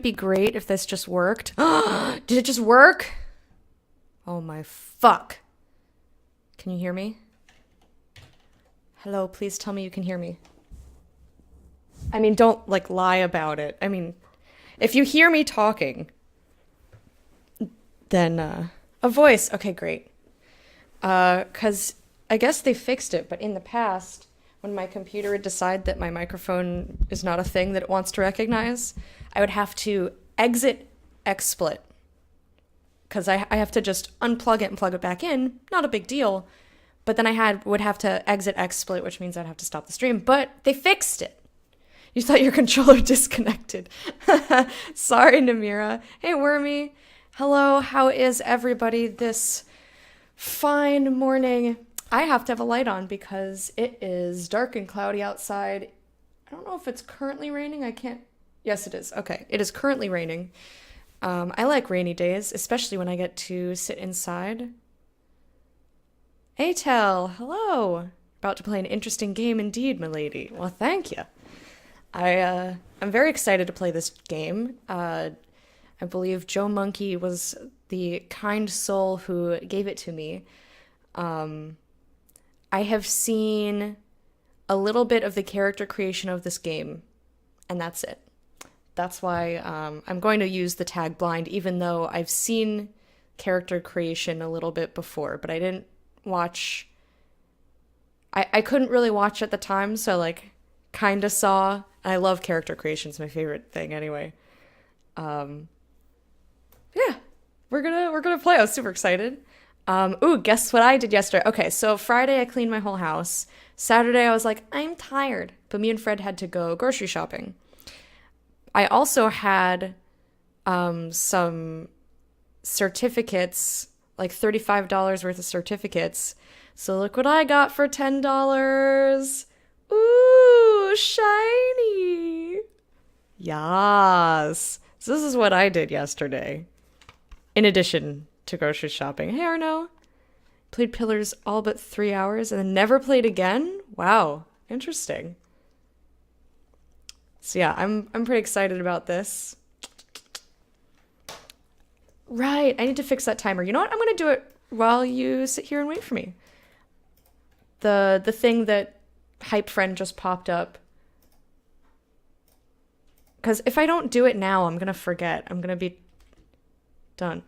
be great if this just worked. Did it just work? Oh my fuck. Can you hear me? Hello, please tell me you can hear me. I mean, don't like lie about it. I mean, if you hear me talking, then a voice. Okay, great. 'Cause I guess they fixed it, but in the past, when my computer would decide that my microphone is not a thing that it wants to recognize, I would have to exit XSplit. Because I have to just unplug it and plug it back in. Not a big deal. But then would have to exit XSplit, which means I'd have to stop the stream. But they fixed it. You thought your controller disconnected. Sorry, Namira. Hey, Wormy. Hello, how is everybody this fine morning? I have to have a light on because it is dark and cloudy outside. I don't know if it's currently raining. I can't. Yes, it is. Okay, it is currently raining. I like rainy days, especially when I get to sit inside. Atel, hello. About to play an interesting game indeed, milady. Well, thank you. I'm very excited to play this game. I believe Joe Monkey was the kind soul who gave it to me. I have seen a little bit of the character creation of this game, and that's it. That's why I'm going to use the tag blind, even though I've seen character creation a little bit before, but I didn't watch. I couldn't really watch at the time, so like kind of saw. I love character creation; it's my favorite thing anyway. Yeah, we're gonna play. I was super excited. Ooh, guess what I did yesterday? Okay, so Friday I cleaned my whole house. Saturday I was like, I'm tired, but me and Fred had to go grocery shopping. I also had some certificates, like $35 worth of certificates. So look what I got for $10. Ooh, shiny. Yas. So this is what I did yesterday. In addition to grocery shopping. Hey, Arno. Played Pillars all but 3 hours and then never played again? Wow. Interesting. So yeah, I'm pretty excited about this. Right, I need to fix that timer. You know what? I'm gonna do it while you sit here and wait for me. The thing that Hype Friend just popped up. Because if I don't do it now, I'm gonna forget. I'm gonna be done.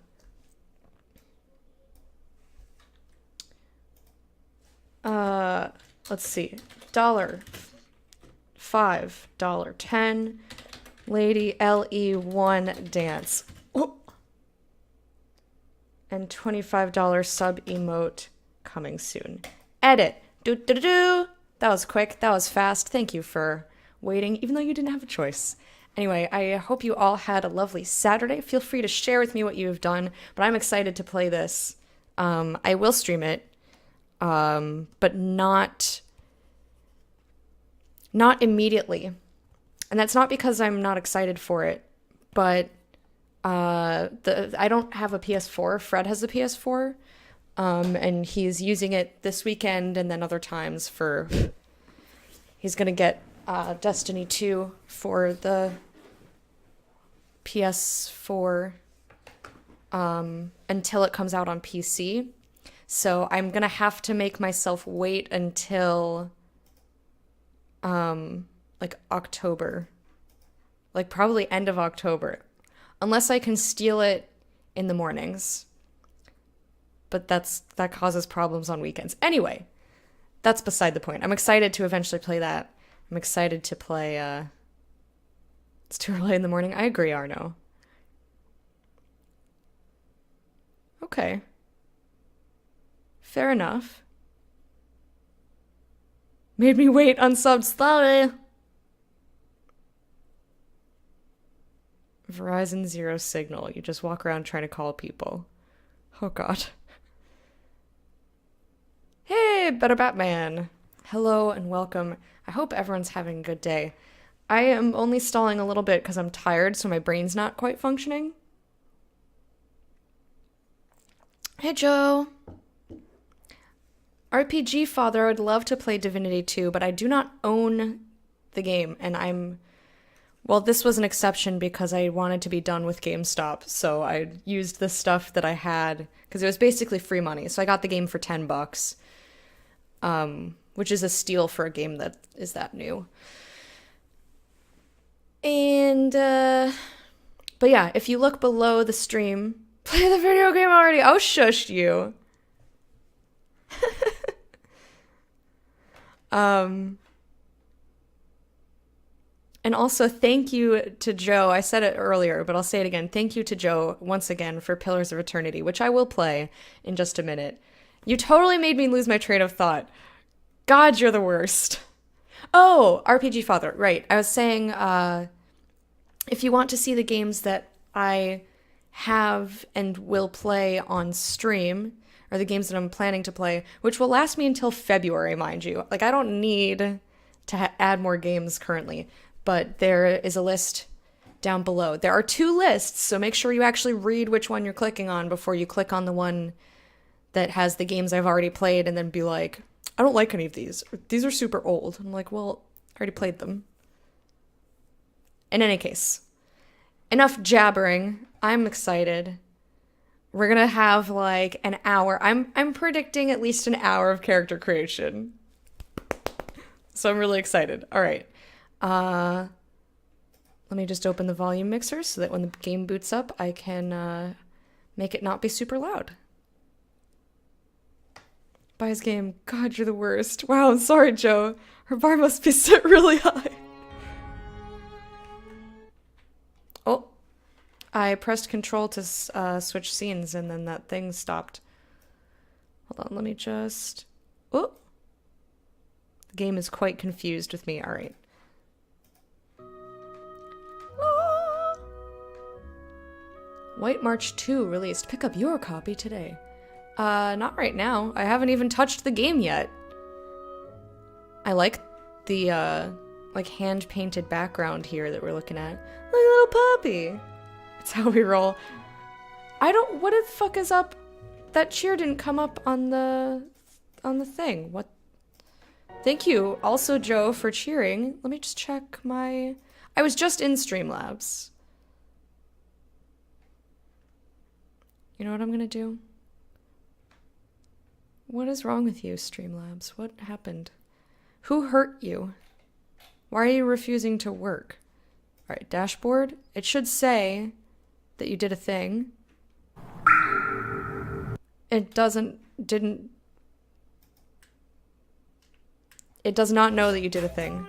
Let's see. $5, 10, Lady LE1 dance. Oh. And $25 sub emote coming soon. Edit. Do do do do. That was quick. That was fast. Thank you for waiting, even though you didn't have a choice. Anyway, I hope you all had a lovely Saturday. Feel free to share with me what you have done, but I'm excited to play this. I will stream it, but not immediately. And that's not because I'm not excited for it, but I don't have a PS4. Fred has a PS4, and he's using it this weekend and then other times for. He's gonna get Destiny 2 for the PS4 until it comes out on PC. So I'm gonna have to make myself wait until like October. Like probably end of October. Unless I can steal it in the mornings. But that causes problems on weekends. Anyway, that's beside the point. I'm excited to eventually play that. I'm excited to play It's too early in the morning. I agree, Arno. Okay. Fair enough. Made me wait unsubbed. Sorry. Verizon Zero Signal. You just walk around trying to call people. Oh god. Hey, Better Batman. Hello and welcome. I hope everyone's having a good day. I am only stalling a little bit because I'm tired, so my brain's not quite functioning. Hey, Joe. RPG Father, I would love to play Divinity 2, but I do not own the game, and I'm Well, this was an exception because I wanted to be done with GameStop, so I used the stuff that I had because it was basically free money. So I got the game for $10, which is a steal for a game that is that new. And but yeah, if you look below the stream, play the video game already. Oh, shush you. And also, thank you to Joe. I said it earlier, but I'll say it again. Thank you to Joe once again for Pillars of Eternity, which I will play in just a minute. You totally made me lose my train of thought. God, you're the worst. Oh, RPG Father. Right. I was saying, if you want to see the games that I have and will play on stream, or the games that I'm planning to play, which will last me until February, mind you. Like, I don't need to add more games currently. But there is a list down below. There are 2 lists, so make sure you actually read which one you're clicking on before you click on the one that has the games I've already played and then be like, I don't like any of these. These are super old. I'm like, well, I already played them. In any case, enough jabbering. I'm excited. We're gonna have like an hour. I'm predicting at least an hour of character creation. So I'm really excited. All right. Let me just open the volume mixer so that when the game boots up, I can make it not be super loud. Buys game. God, you're the worst. Wow, I'm sorry, Joe. Her bar must be set really high. Oh, I pressed control to switch scenes and then that thing stopped. Hold on, let me just... Oh! The game is quite confused with me. All right. White March 2 released. Pick up your copy today. Not right now. I haven't even touched the game yet. I like the, like, hand-painted background here that we're looking at. Like a little puppy. It's how we roll. What the fuck is up? That cheer didn't come up on the thing. What? Thank you, also, Joe, for cheering. Let me just check my... I was just in Streamlabs. You know what I'm gonna do? What is wrong with you, Streamlabs? What happened? Who hurt you? Why are you refusing to work? Alright, dashboard. It should say that you did a thing. It does not know that you did a thing.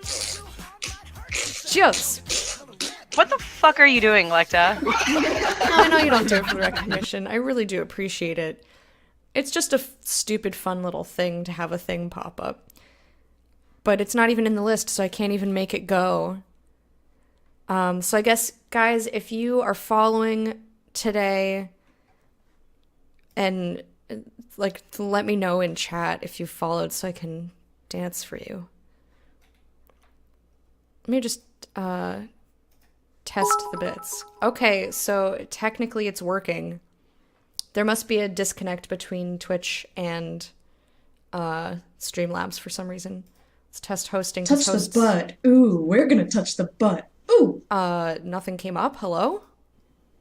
Cheers! What the fuck are you doing, Lecta? No, I know you don't do it for the recognition. I really do appreciate it. It's just a stupid, fun little thing to have a thing pop up. But it's not even in the list, so I can't even make it go. So I guess, guys, if you are following today, and, like, let me know in chat if you followed so I can dance for you. Let me just, test the bits. Okay, so technically it's working. There must be a disconnect between Twitch and Streamlabs for some reason. Let's test hosting. Touch the butt. Ooh, we're gonna touch the butt. Ooh. Nothing came up. Hello?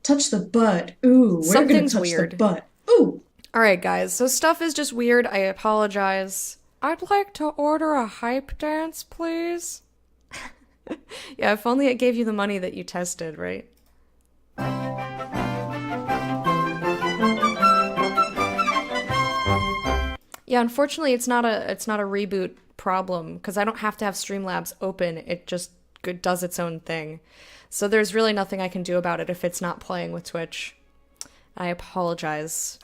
Touch the butt. Ooh, we're Something's gonna touch weird. the butt. Ooh. Alright, guys, so stuff is just weird. I apologize. I'd like to order a hype dance, please. Yeah, if only it gave you the money that you tested, right? Yeah, unfortunately, it's not a reboot problem because I don't have to have Streamlabs open. It just does its own thing. So there's really nothing I can do about it if it's not playing with Twitch. I apologize.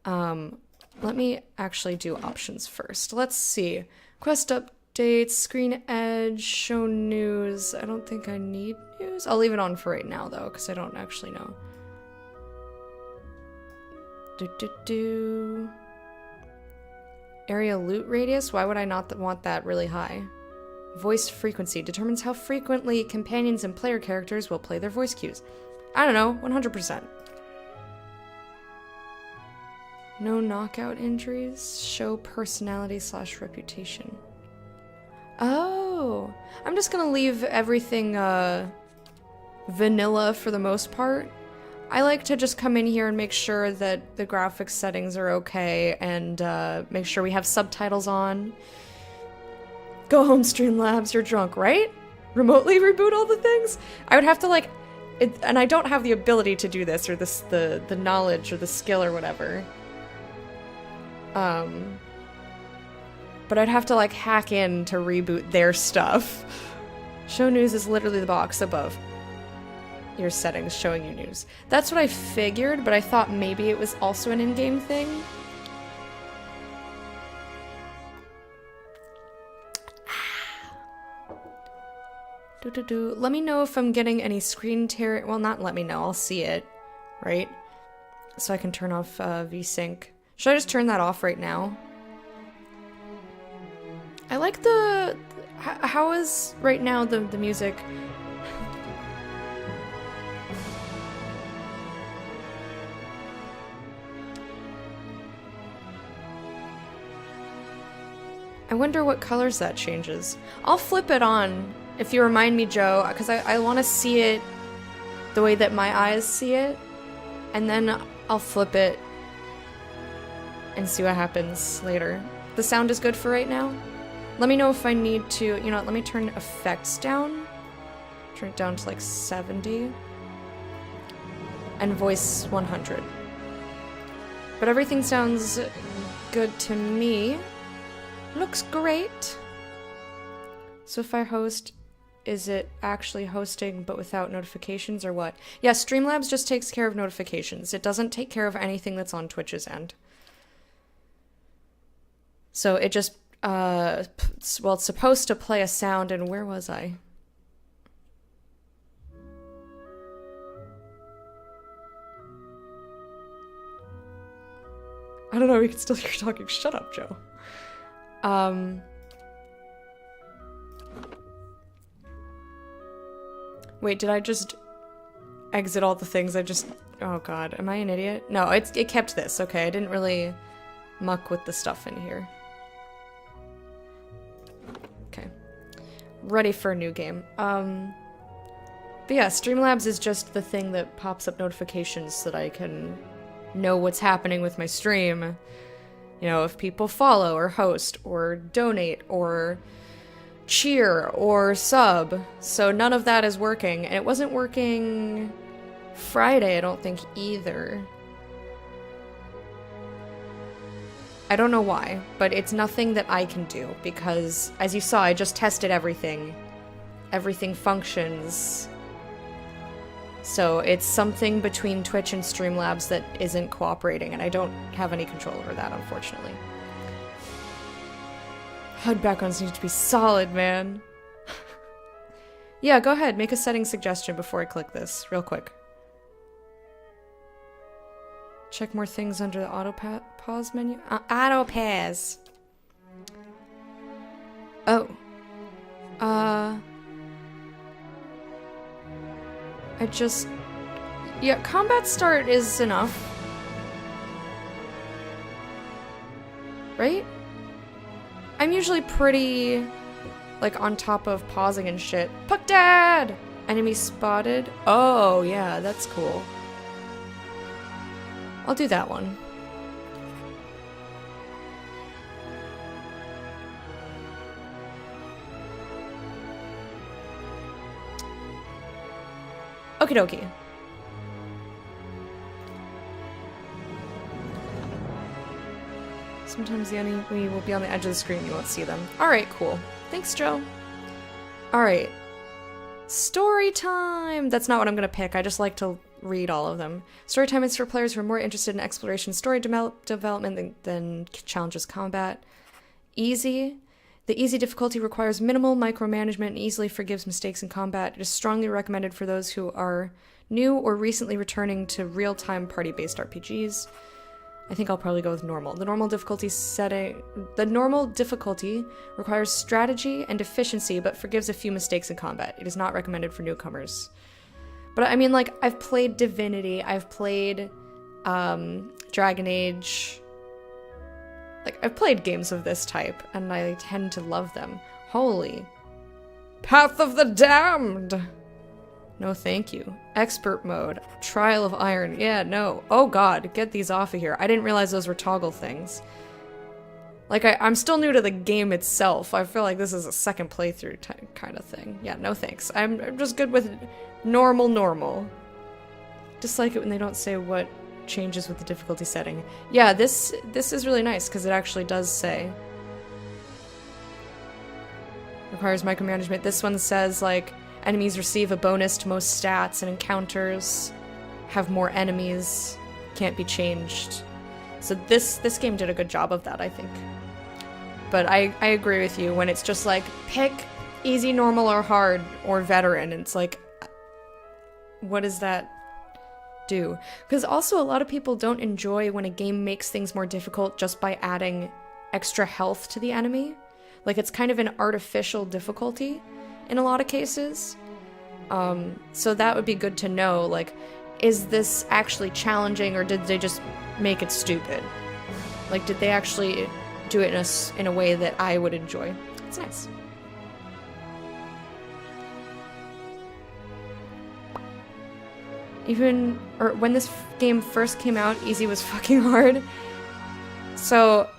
Let me actually do options first. Let's see. Quest updates, screen edge, show news. I don't think I need news. I'll leave it on for right now, though, because I don't actually know. Area loot radius? Why would I not want that really high? Voice frequency determines how frequently companions and player characters will play their voice cues. I don't know, 100%. No knockout injuries. Show personality / reputation. Oh, I'm just gonna leave everything vanilla for the most part. I like to just come in here and make sure that the graphics settings are okay and make sure we have subtitles on. Go home, Streamlabs, you're drunk, right? Remotely reboot all the things? I would have to like, and I don't have the ability to do this or the knowledge or the skill or whatever. But I'd have to like hack in to reboot their stuff. Show news is literally the box above your settings showing you news. That's what I figured, but I thought maybe it was also an in-game thing. Let me know if I'm getting any screen tear. Well, not let me know. I'll see it, right? So I can turn off VSync. Should I just turn that off right now? I like the... How is right now the music? I wonder what colors that changes. I'll flip it on if you remind me, Joe, because I want to see it the way that my eyes see it, and then I'll flip it and see what happens later. The sound is good for right now? Let me know if I need to, you know what, let me turn effects down. Turn it down to like 70. And voice 100. But everything sounds good to me. Looks great. So if I host, is it actually hosting but without notifications or what? Yeah, Streamlabs just takes care of notifications. It doesn't take care of anything that's on Twitch's end. So it just, well, it's supposed to play a sound, and where was I? I don't know, we can still hear you talking. Shut up, Joe. Wait, did I just exit all the things? Oh god, am I an idiot? No, it kept this, okay. I didn't really muck with the stuff in here. Okay. Ready for a new game. But yeah, Streamlabs is just the thing that pops up notifications so that I can know what's happening with my stream. You know, if people follow or host or donate or cheer or sub. So none of that is working. And it wasn't working Friday, I don't think, either. I don't know why, but it's nothing that I can do because, as you saw, I just tested everything. Everything functions. So it's something between Twitch and Streamlabs that isn't cooperating, and I don't have any control over that, unfortunately. HUD backgrounds need to be solid, man. Yeah, go ahead, make a setting suggestion before I click this, real quick. Check more things under the auto pause menu. Auto pause. Oh. Yeah, combat start is enough. Right? I'm usually pretty, like, on top of pausing and shit. Puck Dad! Enemy spotted. Oh, yeah, that's cool. I'll do that one. Okie dokie. Sometimes the enemy will be on the edge of the screen, you won't see them. Alright, cool. Thanks, Joe. Alright. Story time! That's not what I'm gonna pick, I just like to read all of them. Story time is for players who are more interested in exploration story development than challenges combat. Easy. The easy difficulty requires minimal micromanagement and easily forgives mistakes in combat. It is strongly recommended for those who are new or recently returning to real-time party-based RPGs. I think I'll probably go with normal. The normal difficulty requires strategy and efficiency, but forgives a few mistakes in combat. It is not recommended for newcomers. But I mean, like, I've played Divinity, I've played Dragon Age. Like, I've played games of this type, and I tend to love them. Holy Path of the Damned! No thank you. Expert mode. Trial of Iron. Yeah, no. Oh god, get these off of here. I didn't realize those were toggle things. Like, I'm still new to the game itself. I feel like this is a second playthrough kind of thing. Yeah, no thanks. I'm just good with normal. Dislike it when they don't say what changes with the difficulty setting. Yeah, this is really nice, because it actually does say. Requires micromanagement. This one says, like, enemies receive a bonus to most stats and encounters, have more enemies, can't be changed. So this game did a good job of that, I think. But I agree with you, when it's just like, pick easy, normal, or hard, or veteran, and it's like, what does that do? Because also a lot of people don't enjoy when a game makes things more difficult just by adding extra health to the enemy. Like, it's kind of an artificial difficulty in a lot of cases. So that would be good to know, like, is this actually challenging, or did they just make it stupid? Like, did they actually do it in a way that I would enjoy? It's nice. When this game first came out, easy was fucking hard. So,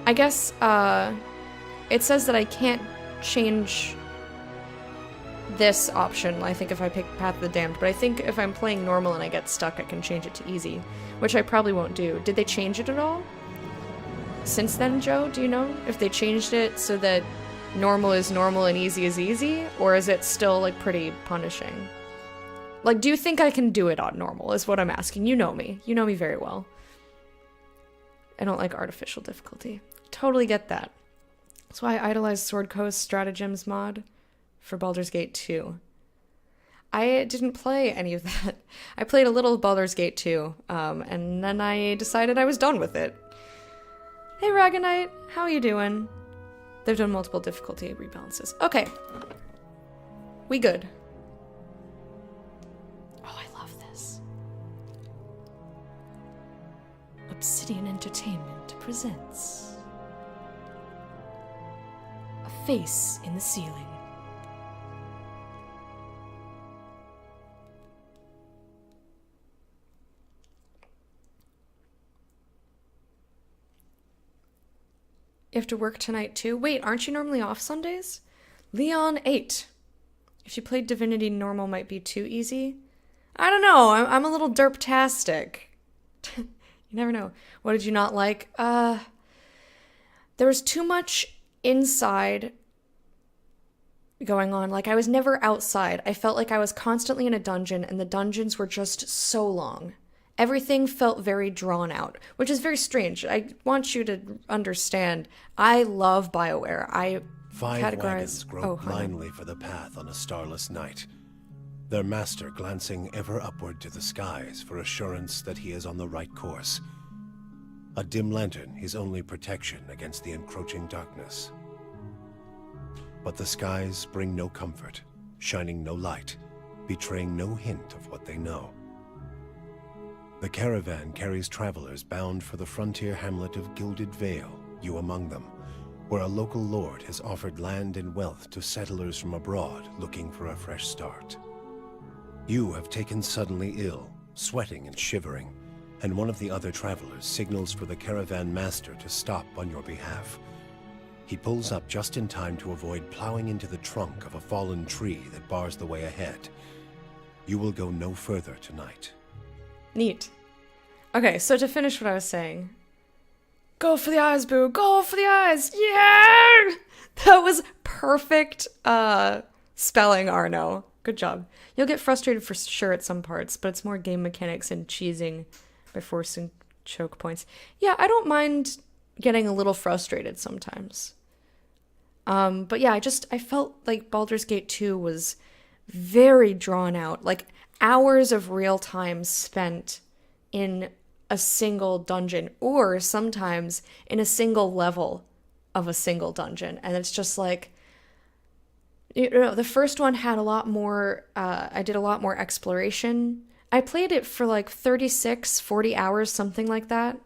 I guess, it says that I can't change this option, I think, if I pick Path of the Damned, but I think if I'm playing normal and I get stuck, I can change it to easy, which I probably won't do. Did they change it at all since then, Joe? Do you know if they changed it so that normal is normal and easy is easy, or is it still, like, pretty punishing? Like, do you think I can do it on normal, is what I'm asking. You know me. You know me very well. I don't like artificial difficulty. Totally get that. That's why I idolize Sword Coast Stratagems mod for Baldur's Gate 2. I didn't play any of that. I played a little of Baldur's Gate 2, and then I decided I was done with it. Hey, Ragonite, how are you doing? They've done multiple difficulty rebalances. Okay. We good. Oh, I love this. Obsidian Entertainment presents A Face in the Ceiling. You have to work tonight too? Wait, aren't you normally off Sundays? Leon 8. If you played Divinity, normal might be too easy. I don't know. I'm a little derptastic. You never know. What did you not like? There was too much inside going on. Like, I was never outside. I felt like I was constantly in a dungeon, and the dungeons were just so long. Everything felt very drawn out, which is very strange. I want you to understand, I love BioWare. I Five wagons grope blindly for the path on a starless night, their master glancing ever upward to the skies for assurance that he is on the right course. A dim lantern his only protection against the encroaching darkness. But the skies bring no comfort, shining no light, betraying no hint of what they know. The caravan carries travelers bound for the frontier hamlet of Gilded Vale, you among them, where a local lord has offered land and wealth to settlers from abroad looking for a fresh start. You have taken suddenly ill, sweating and shivering, and one of the other travelers signals for the caravan master to stop on your behalf. He pulls up just in time to avoid plowing into the trunk of a fallen tree that bars the way ahead. You will go no further tonight. Neat. Okay, so to finish what I was saying. Go for the eyes, boo! Go for the eyes! Yeah! That was perfect spelling, Arno. Good job. You'll get frustrated for sure at some parts, but it's more game mechanics and cheesing by forcing choke points. Yeah, I don't mind getting a little frustrated sometimes. But yeah, I felt like Baldur's Gate 2 was very drawn out. Like, hours of real time spent in a single dungeon, or sometimes in a single level of a single dungeon. And it's just like, you know, the first one had a lot more, I did a lot more exploration. I played it for like 36, 40 hours, something like that.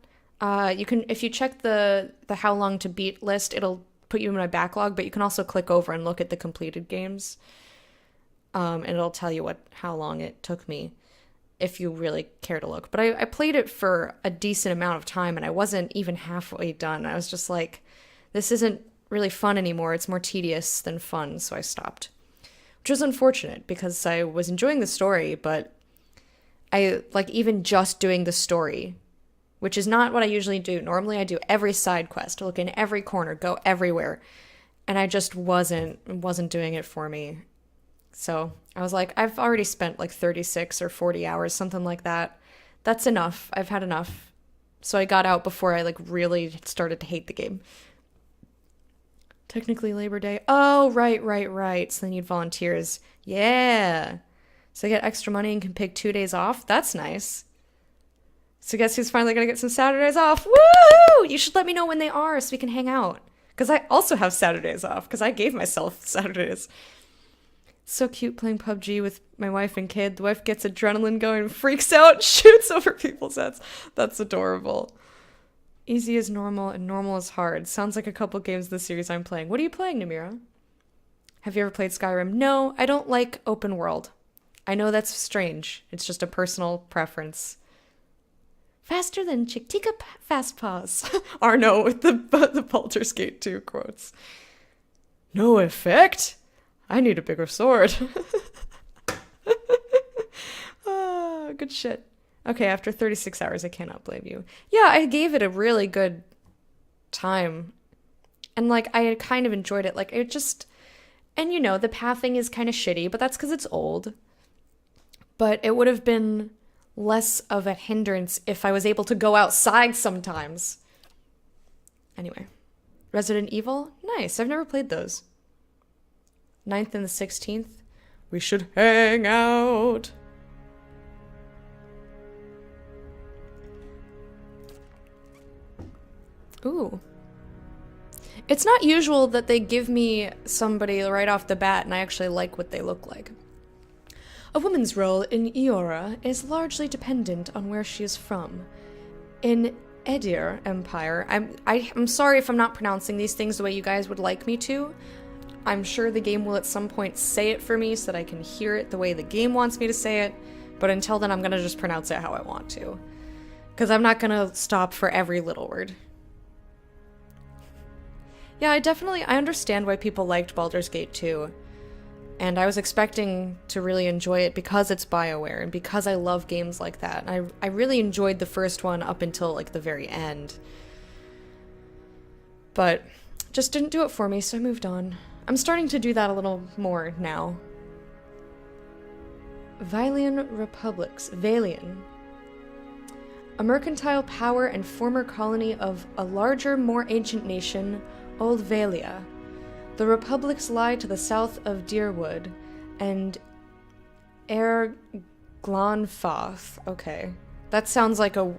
You can, if you check the how long to beat list, it'll put you in my backlog, but you can also click over and look at the completed games. And it'll tell you how long it took me if you really care to look. But I played it for a decent amount of time, and I wasn't even halfway done. I was just like, this isn't really fun anymore. It's more tedious than fun, so I stopped. Which was unfortunate, because I was enjoying the story, but I, like, even just doing the story, which is not what I usually do. Normally I do every side quest, look in every corner, go everywhere. And I just wasn't doing it for me. So I was like, I've already spent like 36 or 40 hours, something like that. That's enough. I've had enough. So I got out before I like really started to hate the game. Technically Labor Day. Oh, right. So they need volunteers. Yeah. So I get extra money and can pick 2 days off. That's nice. So guess who's finally going to get some Saturdays off? Woo! You should let me know when they are so we can hang out. Because I also have Saturdays off, because I gave myself Saturdays. So cute playing PUBG with my wife and kid. The wife gets adrenaline going, freaks out, shoots over people's heads. That's adorable. Easy is normal and normal is hard. Sounds like a couple games of the series I'm playing. What are you playing, Namira? Have you ever played Skyrim? No, I don't like open world. I know that's strange. It's just a personal preference. Faster than Chick-Tika Fast Paws. Arno with the Baldur's Gate 2 quotes. No effect? I need a bigger sword. Good shit. Okay, after 36 hours, I cannot blame you. Yeah, I gave it a really good time. And, like, I kind of enjoyed it. Like, it just... And, you know, the pathing is kind of shitty, but that's because it's old. But it would have been less of a hindrance if I was able to go outside sometimes. Anyway. Resident Evil? Nice. I've never played those. 9th and the 16th. We should hang out. Ooh. It's not usual that they give me somebody right off the bat and I actually like what they look like. A woman's role in Eora is largely dependent on where she is from. In Edir Empire, I'm sorry if I'm not pronouncing these things the way you guys would like me to. I'm sure the game will at some point say it for me so that I can hear it the way the game wants me to say it, but until then I'm gonna just pronounce it how I want to. Because I'm not gonna stop for every little word. Yeah, I understand why people liked Baldur's Gate 2. And I was expecting to really enjoy it because it's BioWare and because I love games like that. And I really enjoyed the first one up until like the very end. But just didn't do it for me, so I moved on. I'm starting to do that a little more now. Vailian Republics. Vailian. A mercantile power and former colony of a larger, more ancient nation, Old Valia. The republics lie to the south of Deerwood and Glanfath. Okay. That sounds like what's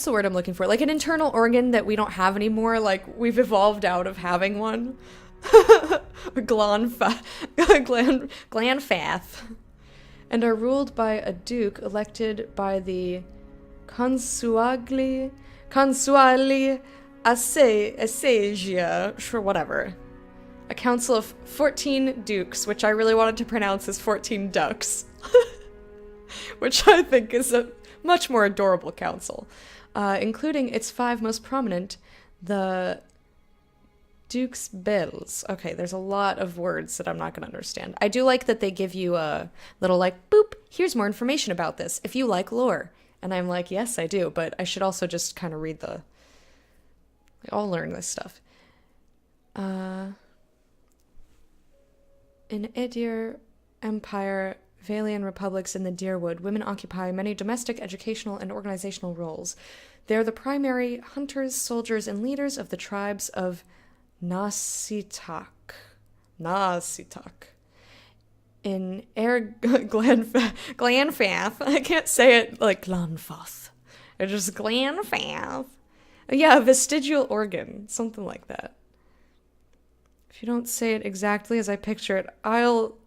the word I'm looking for? Like an internal organ that we don't have anymore, like we've evolved out of having one. Glanfath. And are ruled by a duke elected by the Consuali Assagia, sure, whatever. A council of 14 dukes, which I really wanted to pronounce as 14 ducks. Which I think is a much more adorable council. Including its 5 most prominent, the Duke's Bells. Okay, there's a lot of words that I'm not going to understand. I do like that they give you a little like, boop, here's more information about this, if you like lore. And I'm like, yes, I do, but I should also just kind of read I'll learn this stuff. In Edir Empire, Vailian republics in the Deerwood, women occupy many domestic, educational, and organizational roles. They are the primary hunters, soldiers, and leaders of the tribes of Nasitak. In Glanfath. I can't say it like Glanfath. It's just Glanfath. Yeah, a vestigial organ. Something like that. If you don't say it exactly as I picture it, I'll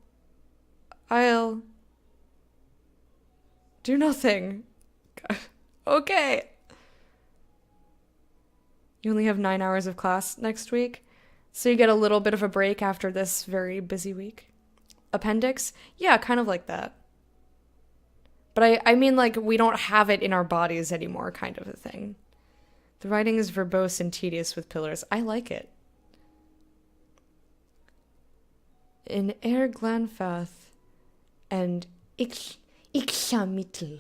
do nothing. Okay. You only have 9 hours of class next week, so you get a little bit of a break after this very busy week. Appendix? Yeah, kind of like that. But I mean, like, we don't have it in our bodies anymore, kind of a thing. The writing is verbose and tedious with pillars. I like it. In Glanfath and Ixhamitl.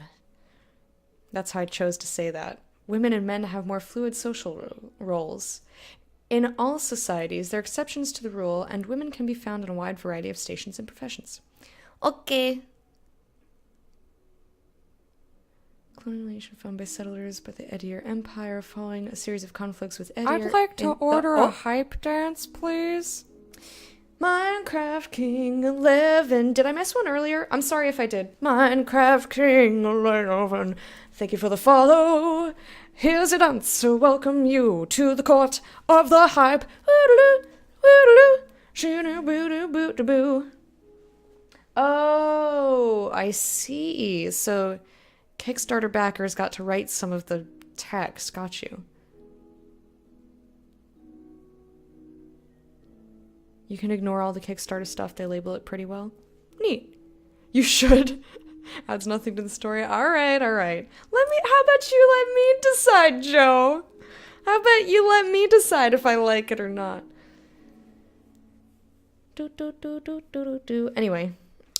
That's how I chose to say that. Women and men have more fluid social roles. In all societies, there are exceptions to the rule, and women can be found in a wide variety of stations and professions. Okay. Colonization found by settlers by the Edir Empire following a series of conflicts with Edir. I'd like to order a hype dance, please. Minecraft King 11. Did I miss one earlier? I'm sorry if I did. Minecraft King 11. Thank you for the follow. Here's an answer. Welcome you to the court of the hype. Oh, I see. So Kickstarter backers got to write some of the text. Got you. You can ignore all the Kickstarter stuff. They label it pretty well. Neat. You should. Adds nothing to the story. All right. How about you let me decide, Joe? How about you let me decide if I like it or not? Anyway,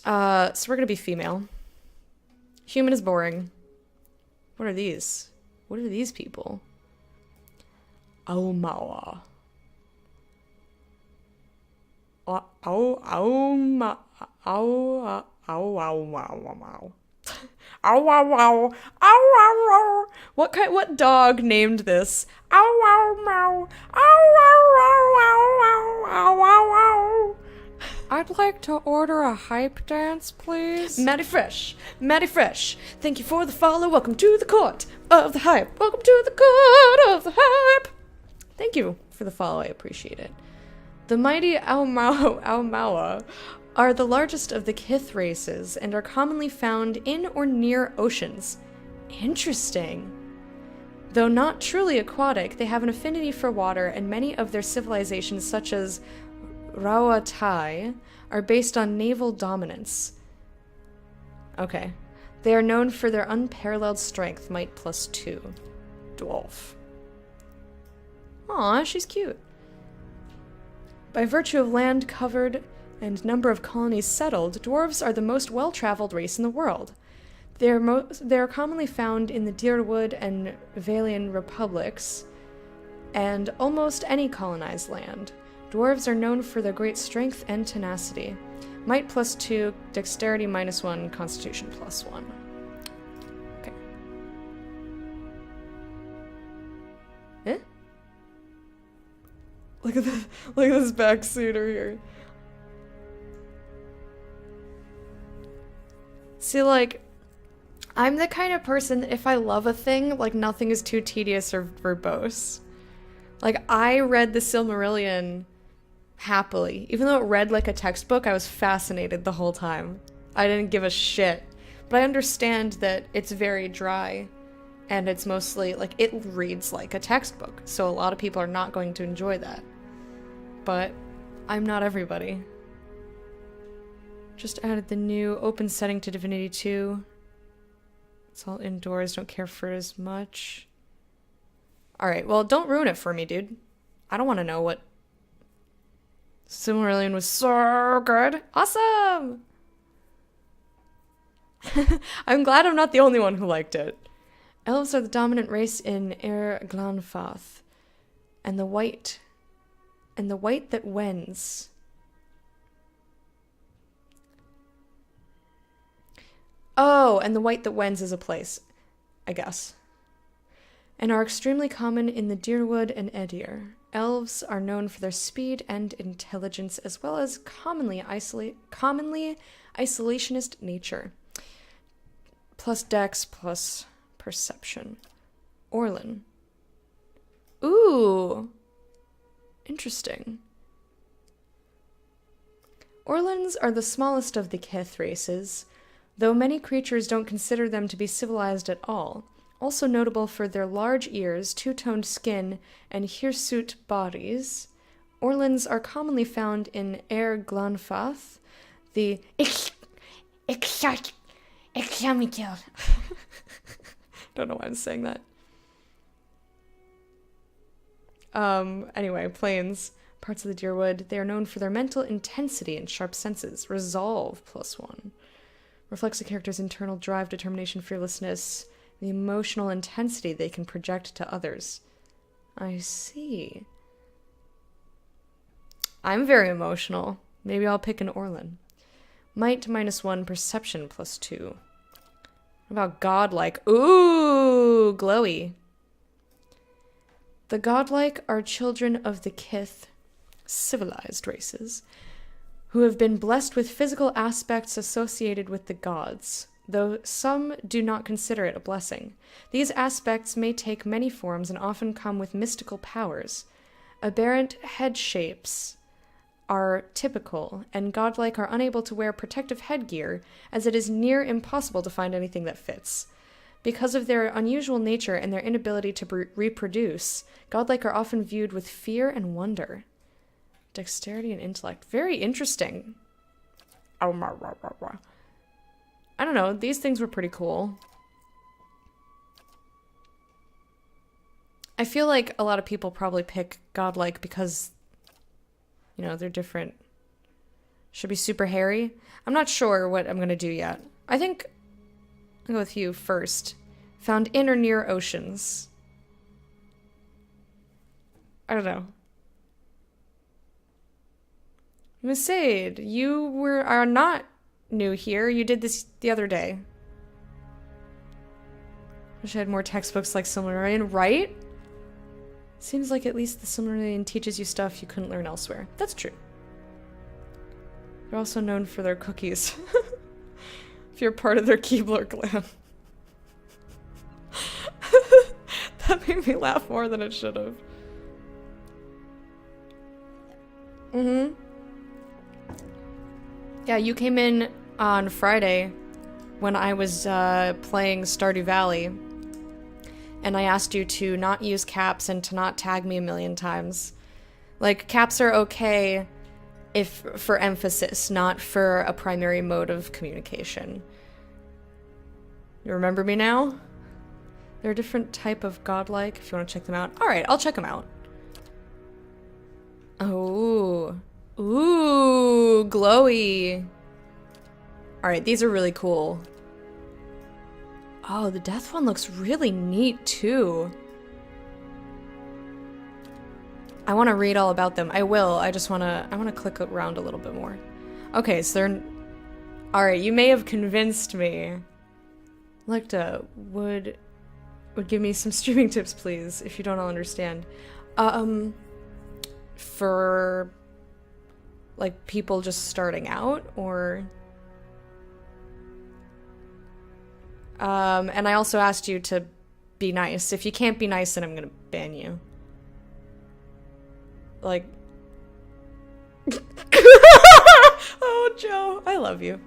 so we're gonna be female. Human is boring. What are these? What are these people? Aumaua. What dog named this? I'd like to order a hype dance, please. Maddie Fresh. Thank you for the follow. Welcome to the court of the hype. Welcome to the court of the hype. Thank you for the follow. I appreciate it. The mighty Aumaua are the largest of the Kith races and are commonly found in or near oceans. Interesting. Though not truly aquatic, they have an affinity for water, and many of their civilizations, such as Rauatai, are based on naval dominance. Okay. They are known for their unparalleled strength, might +2. Dwarf. Aw, she's cute. By virtue of land covered and number of colonies settled, dwarves are the most well-traveled race in the world. They are commonly found in the Dyrwood and Valian republics, and almost any colonized land. Dwarves are known for their great strength and tenacity. Might +2, dexterity -1, constitution +1. Okay. Eh? Look at this backsuiter here. See, like, I'm the kind of person that if I love a thing, like, nothing is too tedious or verbose. Like, I read the Silmarillion happily. Even though it read like a textbook, I was fascinated the whole time. I didn't give a shit. But I understand that it's very dry. And it's mostly, like, it reads like a textbook. So a lot of people are not going to enjoy that. But I'm not everybody. Just added the new open setting to Divinity 2. It's all indoors, don't care for it as much. Alright, well, don't ruin it for me, dude. I don't want to know what... Silmarillion was so good. Awesome! I'm glad I'm not the only one who liked it. Elves are the dominant race in Glanfath. And the white that wends. Oh, and the white that wends is a place, I guess. And are extremely common in the Dyrwood and Edir. Elves are known for their speed and intelligence, as well as commonly isolationist nature. Plus dex, plus perception. Orlin. Ooh. Interesting. Orlins are the smallest of the Kith races, though many creatures don't consider them to be civilized at all. Also notable for their large ears, two-toned skin, and hirsute bodies, Orlins are commonly found in Air Glanfath, the Ixamitil. Don't know why I'm saying that. Anyway, plains, parts of the Dyrwood. They are known for their mental intensity and sharp senses. Resolve +1. Reflects the character's internal drive, determination, fearlessness, the emotional intensity they can project to others. I see. I'm very emotional. Maybe I'll pick an Orlin. Might -1, perception +2. What about godlike? Ooh, glowy. The godlike are children of the Kith, civilized races, who have been blessed with physical aspects associated with the gods, though some do not consider it a blessing. These aspects may take many forms and often come with mystical powers. Aberrant head shapes are typical, and godlike are unable to wear protective headgear, as it is near impossible to find anything that fits. Because of their unusual nature and their inability to reproduce, godlike are often viewed with fear and wonder. Dexterity and intellect. Very interesting. I don't know, these things were pretty cool. I feel like a lot of people probably pick godlike because, you know, they're different. Should be super hairy. I'm not sure what I'm gonna do yet. I think I'll go with you first. Found in or near oceans. I don't know. Messaid, you are not new here. You did this the other day. Wish I had more textbooks like Silmarillion, right? Seems like at least the Silmarillion teaches you stuff you couldn't learn elsewhere. That's true. They're also known for their cookies. If you're part of their Keebler clan. That made me laugh more than it should have. Yeah, you came in on Friday when I was playing Stardew Valley, and I asked you to not use caps and to not tag me a million times. Like, caps are okay if for emphasis, not for a primary mode of communication. You remember me now? They're a different type of godlike, if you want to check them out. Alright, I'll check them out. Oh. Ooh, glowy. Alright, these are really cool. Oh, the death one looks really neat, too. I want to read all about them. I will. I want to click around a little bit more. Okay, so they're... Alright, you may have convinced me. Lecta, would give me some streaming tips, please, if you don't all understand. For... like, people just starting out, or... and I also asked you to be nice. If you can't be nice, then I'm gonna ban you. Like... Oh, Joe, I love you.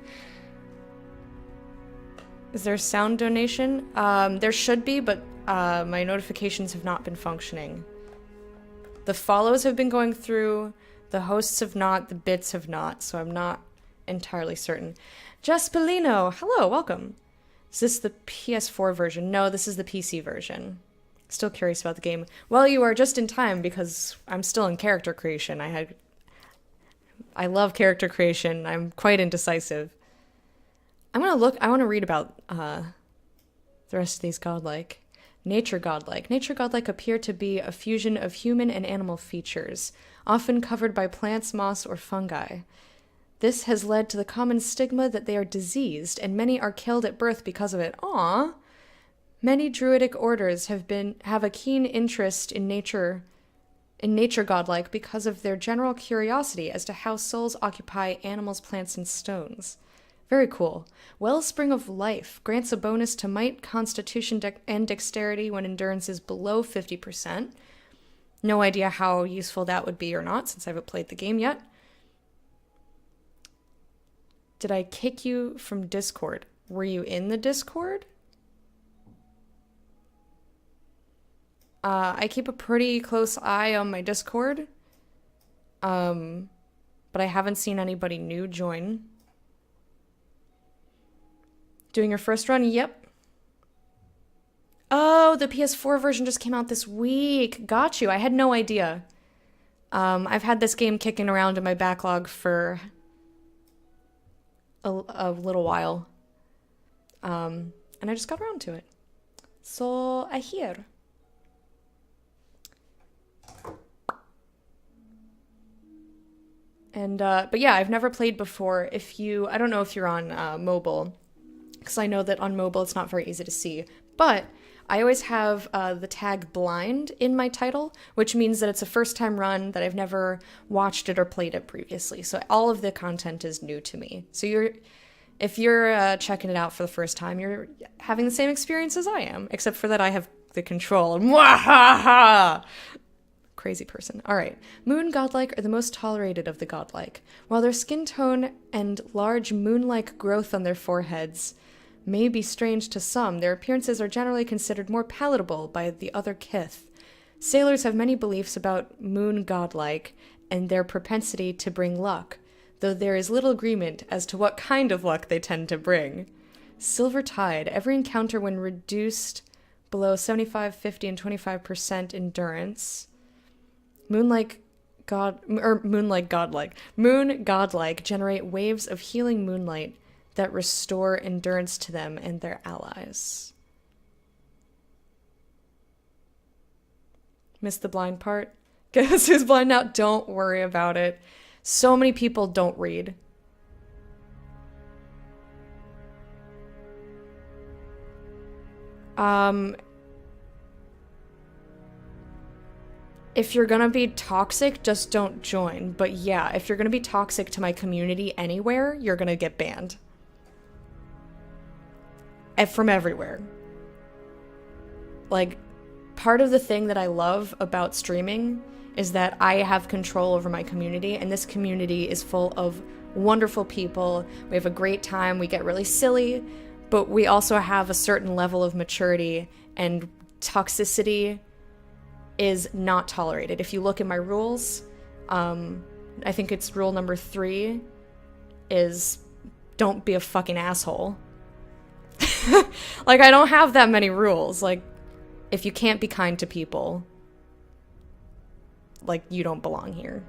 Is there a sound donation? There should be, but my notifications have not been functioning. The follows have been going through, the hosts have not, the bits have not, so I'm not entirely certain. Jaspelino, hello, welcome. Is this the PS4 version? No, this is the PC version. Still curious about the game. Well, you are just in time because I'm still in character creation. I love character creation. I'm quite indecisive. I want to read about the rest of these godlike. Nature godlike. Nature godlike appear to be a fusion of human and animal features, often covered by plants, moss, or fungi. This has led to the common stigma that they are diseased, and many are killed at birth because of it. Aww. Many druidic orders have a keen interest in nature godlike because of their general curiosity as to how souls occupy animals, plants, and stones. Very cool. Wellspring of Life grants a bonus to might, constitution, and dexterity when endurance is below 50%. No idea how useful that would be or not, since I haven't played the game yet. Did I kick you from Discord? Were you in the Discord? I keep a pretty close eye on my Discord. But I haven't seen anybody new join. Doing your first run? Yep. Oh, the PS4 version just came out this week. Got you. I had no idea. I've had this game kicking around in my backlog for a little while. And I just got around to it. So, I hear. And, but yeah, I've never played before. I don't know if you're on mobile, because I know that on mobile it's not very easy to see, but I always have the tag blind in my title, which means that it's a first time run, that I've never watched it or played it previously. So all of the content is new to me. So if you're checking it out for the first time, you're having the same experience as I am, except for that I have the control. Mwahaha! Crazy person. All right. Moon godlike are the most tolerated of the godlike. While their skin tone and large moon-like growth on their foreheads may be strange to some, their appearances are generally considered more palatable by the other kith. Sailors have many beliefs about moon godlike and their propensity to bring luck, though there is little agreement as to what kind of luck they tend to bring. Silver Tide. Every encounter when reduced below 75, 50, and 25% endurance. Moon godlike generate waves of healing moonlight that restore endurance to them and their allies. Missed the blind part? Guess who's blind now? Don't worry about it. So many people don't read. If you're gonna be toxic, just don't join. But yeah, if you're gonna be toxic to my community anywhere, you're gonna get banned. And from everywhere. Like, part of the thing that I love about streaming is that I have control over my community, and this community is full of wonderful people. We have a great time, we get really silly, but we also have a certain level of maturity, and toxicity is not tolerated. If you look at my rules, I think it's rule number 3 is don't be a fucking asshole. Like, I don't have that many rules. Like, if you can't be kind to people, like, you don't belong here.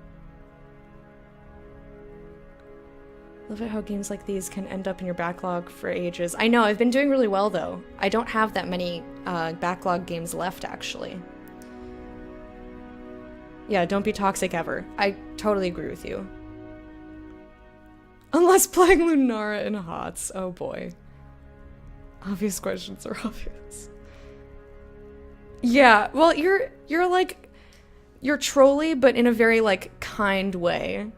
Love it how games like these can end up in your backlog for ages. I know, I've been doing really well though. I don't have that many backlog games left, actually. Yeah, don't be toxic ever. I totally agree with you. Unless playing Lunara in HOTS. Oh boy. Obvious questions are obvious. Yeah, well, you're trolly, but in a very, like, kind way.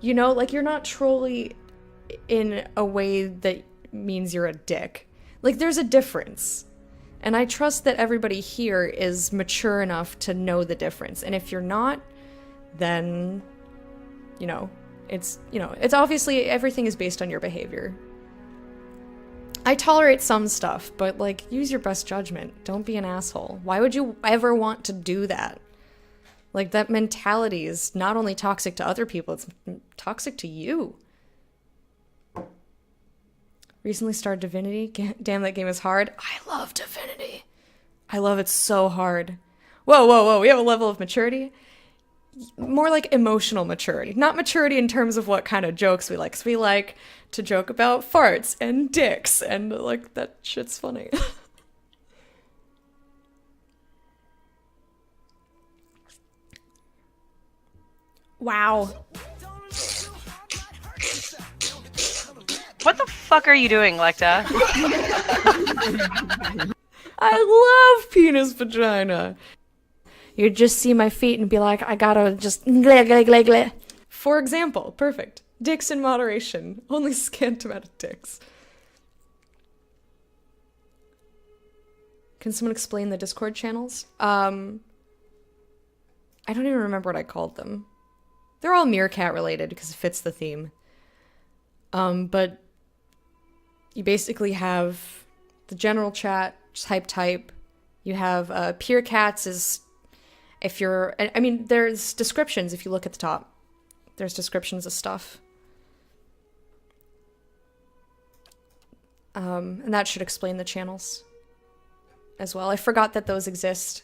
You know, like, you're not trolly in a way that means you're a dick. Like, there's a difference. And I trust that everybody here is mature enough to know the difference. And if you're not, then, it's obviously everything is based on your behavior. I tolerate some stuff, but, like, use your best judgment. Don't be an asshole. Why would you ever want to do that? Like, that mentality is not only toxic to other people, it's toxic to you. Recently started Divinity. Damn, that game is hard. I love Divinity. I love it so hard. Whoa. We have a level of maturity. More like emotional maturity. Not maturity in terms of what kind of jokes we like. 'Cause we like to joke about farts and dicks. And, like, that shit's funny. Wow. What the fuck are you doing, Lecta? I love penis vagina. You'd just see my feet and be like, I gotta just gleh. For example, perfect. Dicks in moderation. Only scant amount of dicks. Can someone explain the Discord channels? I don't even remember what I called them. They're all Meerkat related because it fits the theme. But you basically have the general chat, just type, You have Pure Cats is if you're, I mean, there's descriptions if you look at the top. There's descriptions of stuff. And that should explain the channels as well. I forgot that those exist.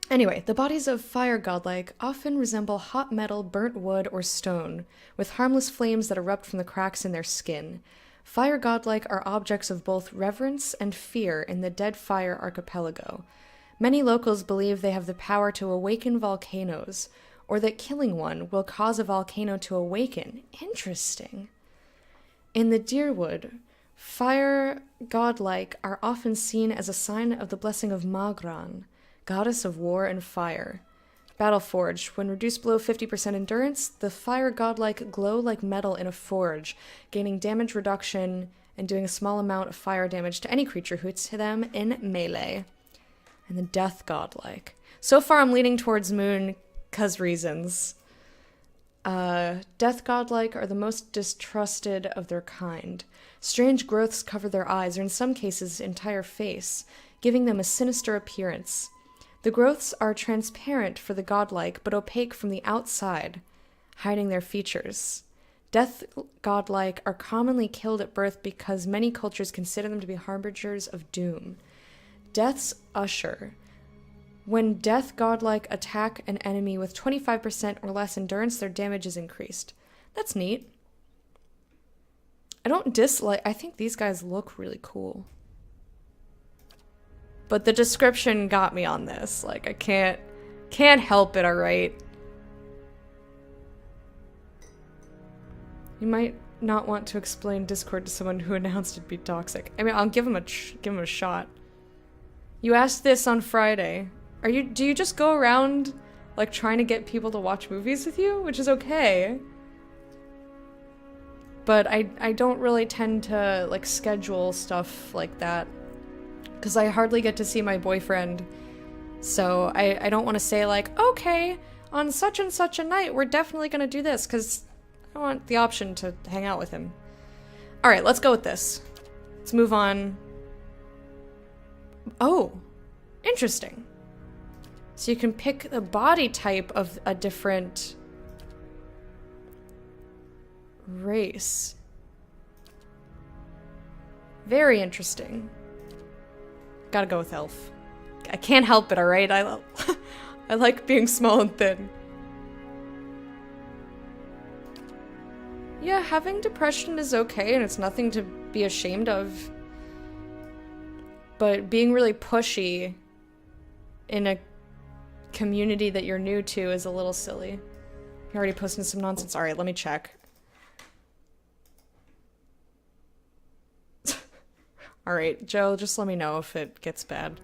Anyway, the bodies of fire godlike often resemble hot metal, burnt wood, or stone, with harmless flames that erupt from the cracks in their skin. Fire godlike are objects of both reverence and fear in the Dead Fire archipelago. Many locals believe they have the power to awaken volcanoes, or that killing one will cause a volcano to awaken. Interesting. In the Dyrwood, fire godlike are often seen as a sign of the blessing of Magran, goddess of war and fire. Battleforged, when reduced below 50% endurance, the fire godlike glow like metal in a forge, gaining damage reduction and doing a small amount of fire damage to any creature who hits them in melee. And the death godlike. So far I'm leaning towards moon, 'cause reasons. Death godlike are the most distrusted of their kind. Strange growths cover their eyes, or in some cases entire face, giving them a sinister appearance. The growths are transparent for the godlike, but opaque from the outside, hiding their features. Death godlike are commonly killed at birth because many cultures consider them to be harbingers of doom. Death's usher. When death godlike attack an enemy with 25% or less endurance, their damage is increased. That's neat. I don't dislike... I think these guys look really cool. But the description got me on this. Like, I can't help it, alright? You might not want to explain Discord to someone who announced it'd be toxic. I mean, I'll give him a shot. You asked this on Friday. Do you just go around, like, trying to get people to watch movies with you? Which is okay. But I don't really tend to, like, schedule stuff like that. Because I hardly get to see my boyfriend. So I don't want to say, like, okay, on such and such a night, we're definitely going to do this. Because I want the option to hang out with him. Alright, let's go with this. Let's move on. Oh, interesting. So you can pick the body type of a different race. Very interesting. Gotta go with elf. I can't help it, alright? I like being small and thin. Yeah, having depression is okay and it's nothing to be ashamed of. But being really pushy in a community that you're new to is a little silly. You're already posting some nonsense. Alright, let me check. Alright, Joe, just let me know if it gets bad.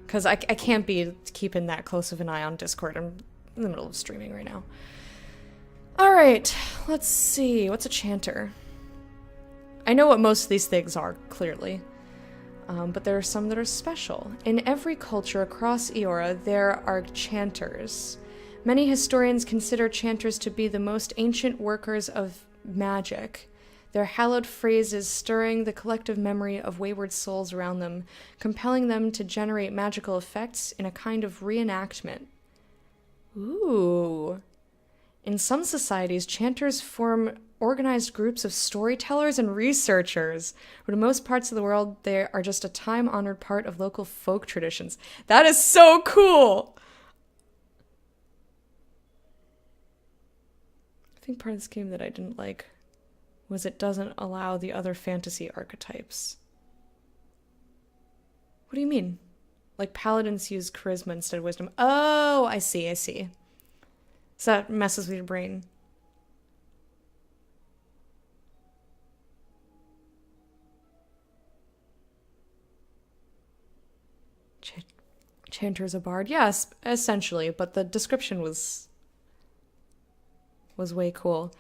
Because I can't be keeping that close of an eye on Discord. I'm in the middle of streaming right now. Alright, let's see. What's a chanter? I know what most of these things are, clearly. But there are some that are special. In every culture across Eora, there are chanters. Many historians consider chanters to be the most ancient workers of magic. Their hallowed phrases stirring the collective memory of wayward souls around them, compelling them to generate magical effects in a kind of reenactment. Ooh. In some societies, chanters form organized groups of storytellers and researchers, but in most parts of the world, they are just a time-honored part of local folk traditions. That is so cool! I think part of this game that I didn't like was it doesn't allow the other fantasy archetypes. What do you mean? Like paladins use charisma instead of wisdom. Oh, I see. So that messes with your brain. Chanter's a bard. Yes, essentially, but the description was way cool.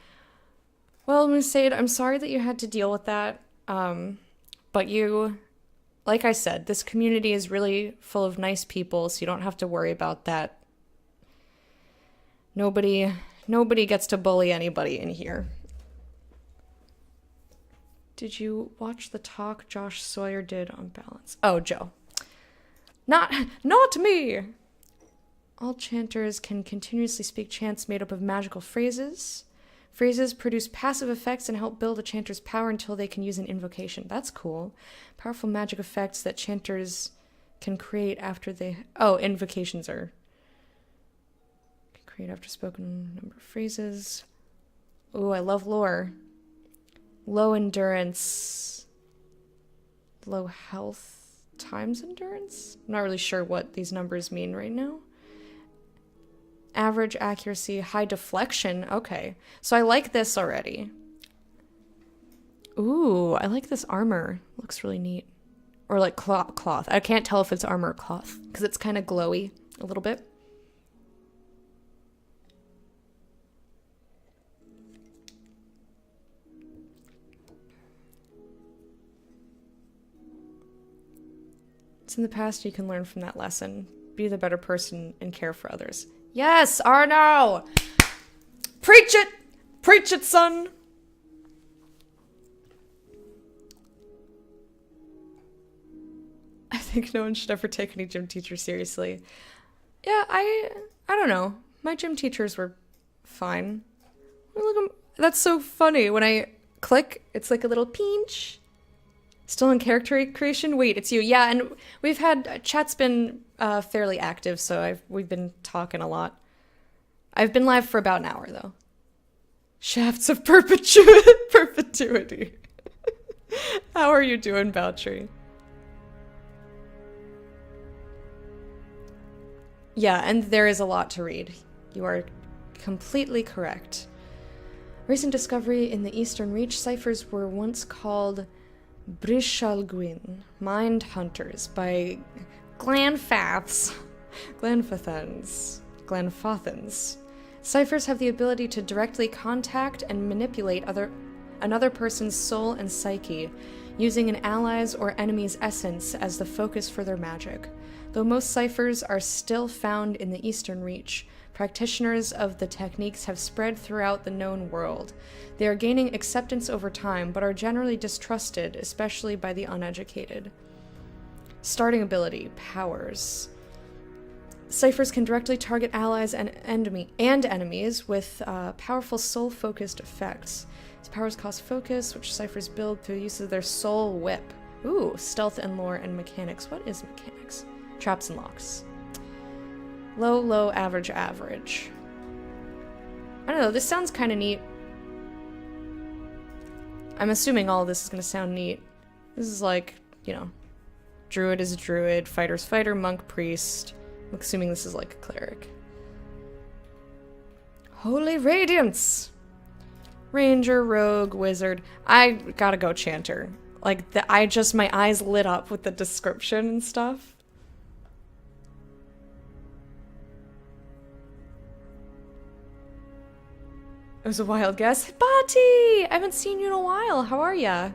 Well, Musaid, I'm sorry that you had to deal with that. But you, like I said, this community is really full of nice people, so you don't have to worry about that. Nobody gets to bully anybody in here. Did you watch the talk Josh Sawyer did on balance? Oh, Joe. Not me! All chanters can continuously speak chants made up of magical phrases. Phrases produce passive effects and help build a chanter's power until they can use an invocation. That's cool. Powerful magic effects that chanters can create after they... Oh, invocations are... Can create after spoken number of phrases. Ooh, I love lore. Low endurance. Low health times endurance? I'm not really sure what these numbers mean right now. Average accuracy, high deflection. Okay. So I like this already. Ooh, I like this armor. Looks really neat. Or like cloth. I can't tell if it's armor or cloth because it's kind of glowy a little bit. It's in the past, you can learn from that lesson. Be the better person and care for others. Yes, Arno! Preach it! Preach it, son! I think no one should ever take any gym teacher seriously. Yeah, I don't know. My gym teachers were fine. Look, that's so funny. When I click, it's like a little pinch. Still in character creation? Wait, it's you. Yeah, and we've had... Chat's been fairly active, so we've been talking a lot. I've been live for about an hour, though. Shafts of perpetuity. How are you doing, Valtteri? Yeah, and there is a lot to read. You are completely correct. Recent discovery in the Eastern Reach, ciphers were once called Brishalgwyn, Mind Hunters, by Glanfaths. Ciphers have the ability to directly contact and manipulate another person's soul and psyche, using an ally's or enemy's essence as the focus for their magic. Though most ciphers are still found in the Eastern Reach, practitioners of the techniques have spread throughout the known world. They are gaining acceptance over time, but are generally distrusted, especially by the uneducated. Starting ability, powers. Ciphers can directly target allies and enemies with powerful soul-focused effects. These powers cost focus, which ciphers build through the use of their soul whip. Ooh, stealth and lore and mechanics. What is mechanics? Traps and locks. Low, average. I don't know, this sounds kind of neat. I'm assuming all of this is going to sound neat. This is like, you know, druid is a druid, fighter's fighter, monk, priest. I'm assuming this is like a cleric. Holy Radiance! Ranger, rogue, wizard. I gotta go chanter. Like, my eyes lit up with the description and stuff. It was a wild guess. Bati! I haven't seen you in a while. How are ya?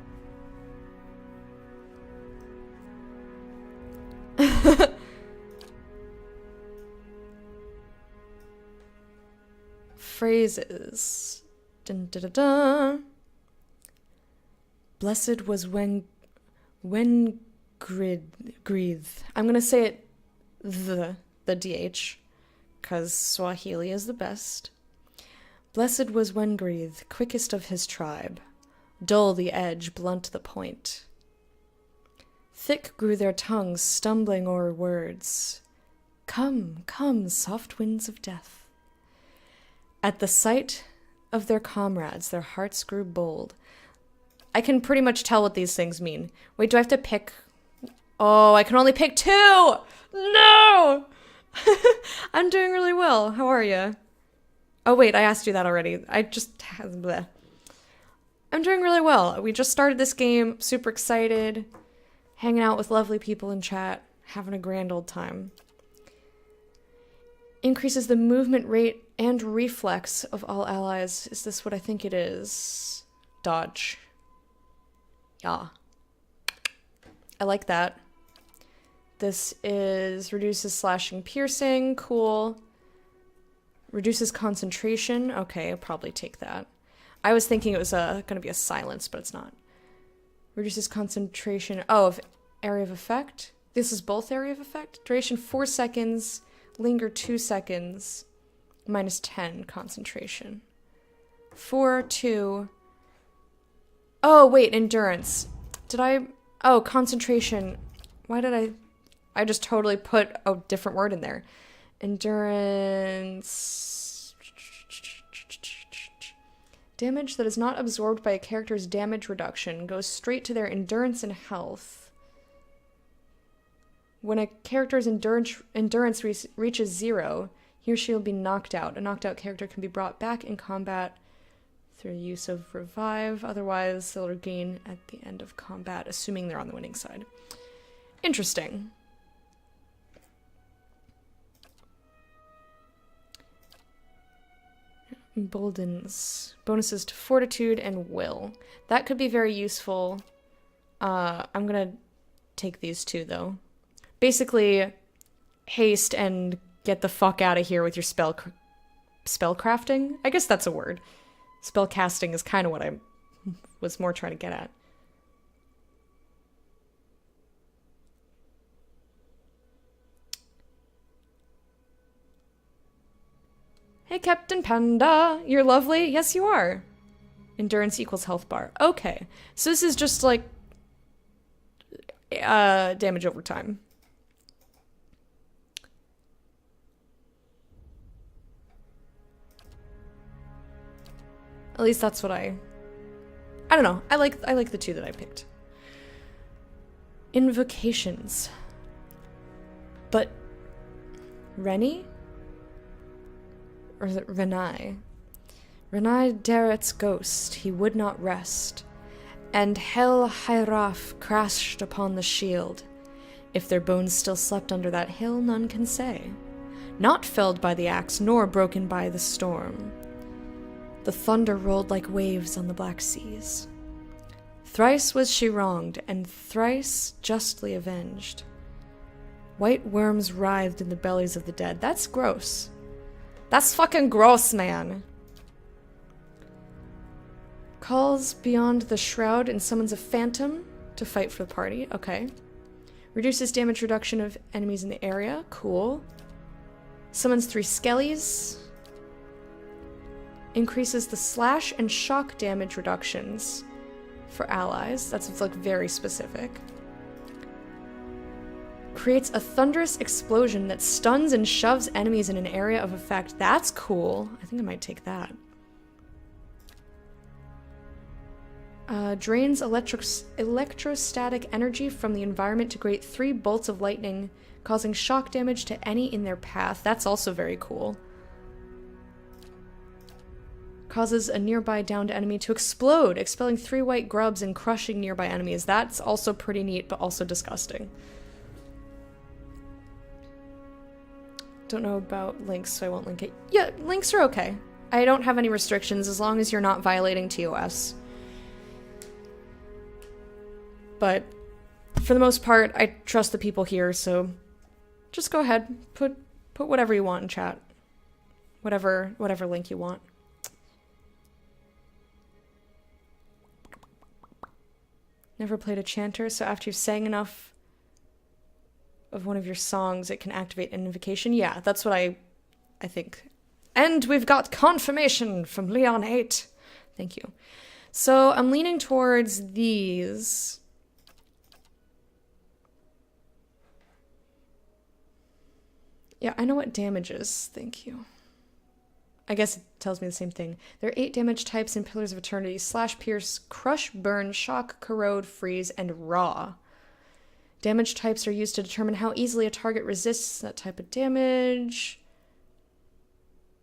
Phrases. Dun, dun, dun, dun. Blessed was when Gwyngrith. I'm gonna say it the DH, because Swahili is the best. Blessed was Gwyngrith, quickest of his tribe. Dull the edge, blunt the point. Thick grew their tongues, stumbling o'er words. Come, come, soft winds of death. At the sight of their comrades, their hearts grew bold. I can pretty much tell what these things mean. Wait, do I have to pick? Oh, I can only pick 2! No! I'm doing really well. How are you? Oh wait, I asked you that already. I'm doing really well. We just started this game, super excited, hanging out with lovely people in chat, having a grand old time. Increases the movement rate and reflex of all allies. Is this what I think it is? Dodge. Yeah. I like that. This is reduces slashing, piercing. Cool. Reduces concentration. Okay, I'll probably take that. I was thinking it was going to be a silence, but it's not. Reduces concentration. Oh, of area of effect. This is both area of effect. Duration 4 seconds. Linger 2 seconds. Minus 10 concentration. 4, 2. Oh, wait, endurance. Did I... Oh, concentration. Why did I just totally put a different word in there. Endurance... Damage that is not absorbed by a character's damage reduction goes straight to their endurance and health. When a character's endurance reaches 0, he or she will be knocked out. A knocked out character can be brought back in combat through the use of revive. Otherwise, they'll regain at the end of combat, assuming they're on the winning side. Interesting. Emboldens. Bonuses to fortitude and will. That could be very useful. I'm gonna take these two, though. Basically, haste and get the fuck out of here with your spellcrafting. I guess that's a word. Spellcasting is kind of what I was more trying to get at. Hey, Captain Panda. You're lovely? Yes, you are. Endurance equals health bar. Okay. So this is just like damage over time. At least that's what I don't know. I like the two that I picked. Invocations. But Rennie? Or is it Renai? Renai Darrett's ghost, he would not rest. And Hel Hyraf crashed upon the shield. If their bones still slept under that hill, none can say. Not felled by the axe, nor broken by the storm. The thunder rolled like waves on the black seas. Thrice was she wronged, and thrice justly avenged. White worms writhed in the bellies of the dead. That's gross. That's fucking gross, man. Calls beyond the shroud and summons a phantom to fight for the party. Okay. Reduces damage reduction of enemies in the area. Cool. Summons 3 skellies. Increases the slash and shock damage reductions for allies. That's like very specific. Creates a thunderous explosion that stuns and shoves enemies in an area of effect. That's cool. I think I might take that. Drains electrostatic energy from the environment to create 3 bolts of lightning, causing shock damage to any in their path. That's also very cool. Causes a nearby downed enemy to explode, expelling 3 white grubs and crushing nearby enemies. That's also pretty neat, but also disgusting. Don't know about links, so I won't link it. Yeah, links are okay. I don't have any restrictions as long as you're not violating TOS. But for the most part, I trust the people here, so just go ahead. Put whatever you want in chat. Whatever link you want. Never played a chanter, so after you've sang enough of one of your songs, it can activate an invocation. Yeah, that's what I think. And we've got confirmation from Leon 8. Thank you. So I'm leaning towards these. Yeah, I know what damage is. Thank you. I guess it tells me the same thing. There are 8 damage types in Pillars of Eternity: slash, pierce, crush, burn, shock, corrode, freeze, and raw. Damage types are used to determine how easily a target resists that type of damage.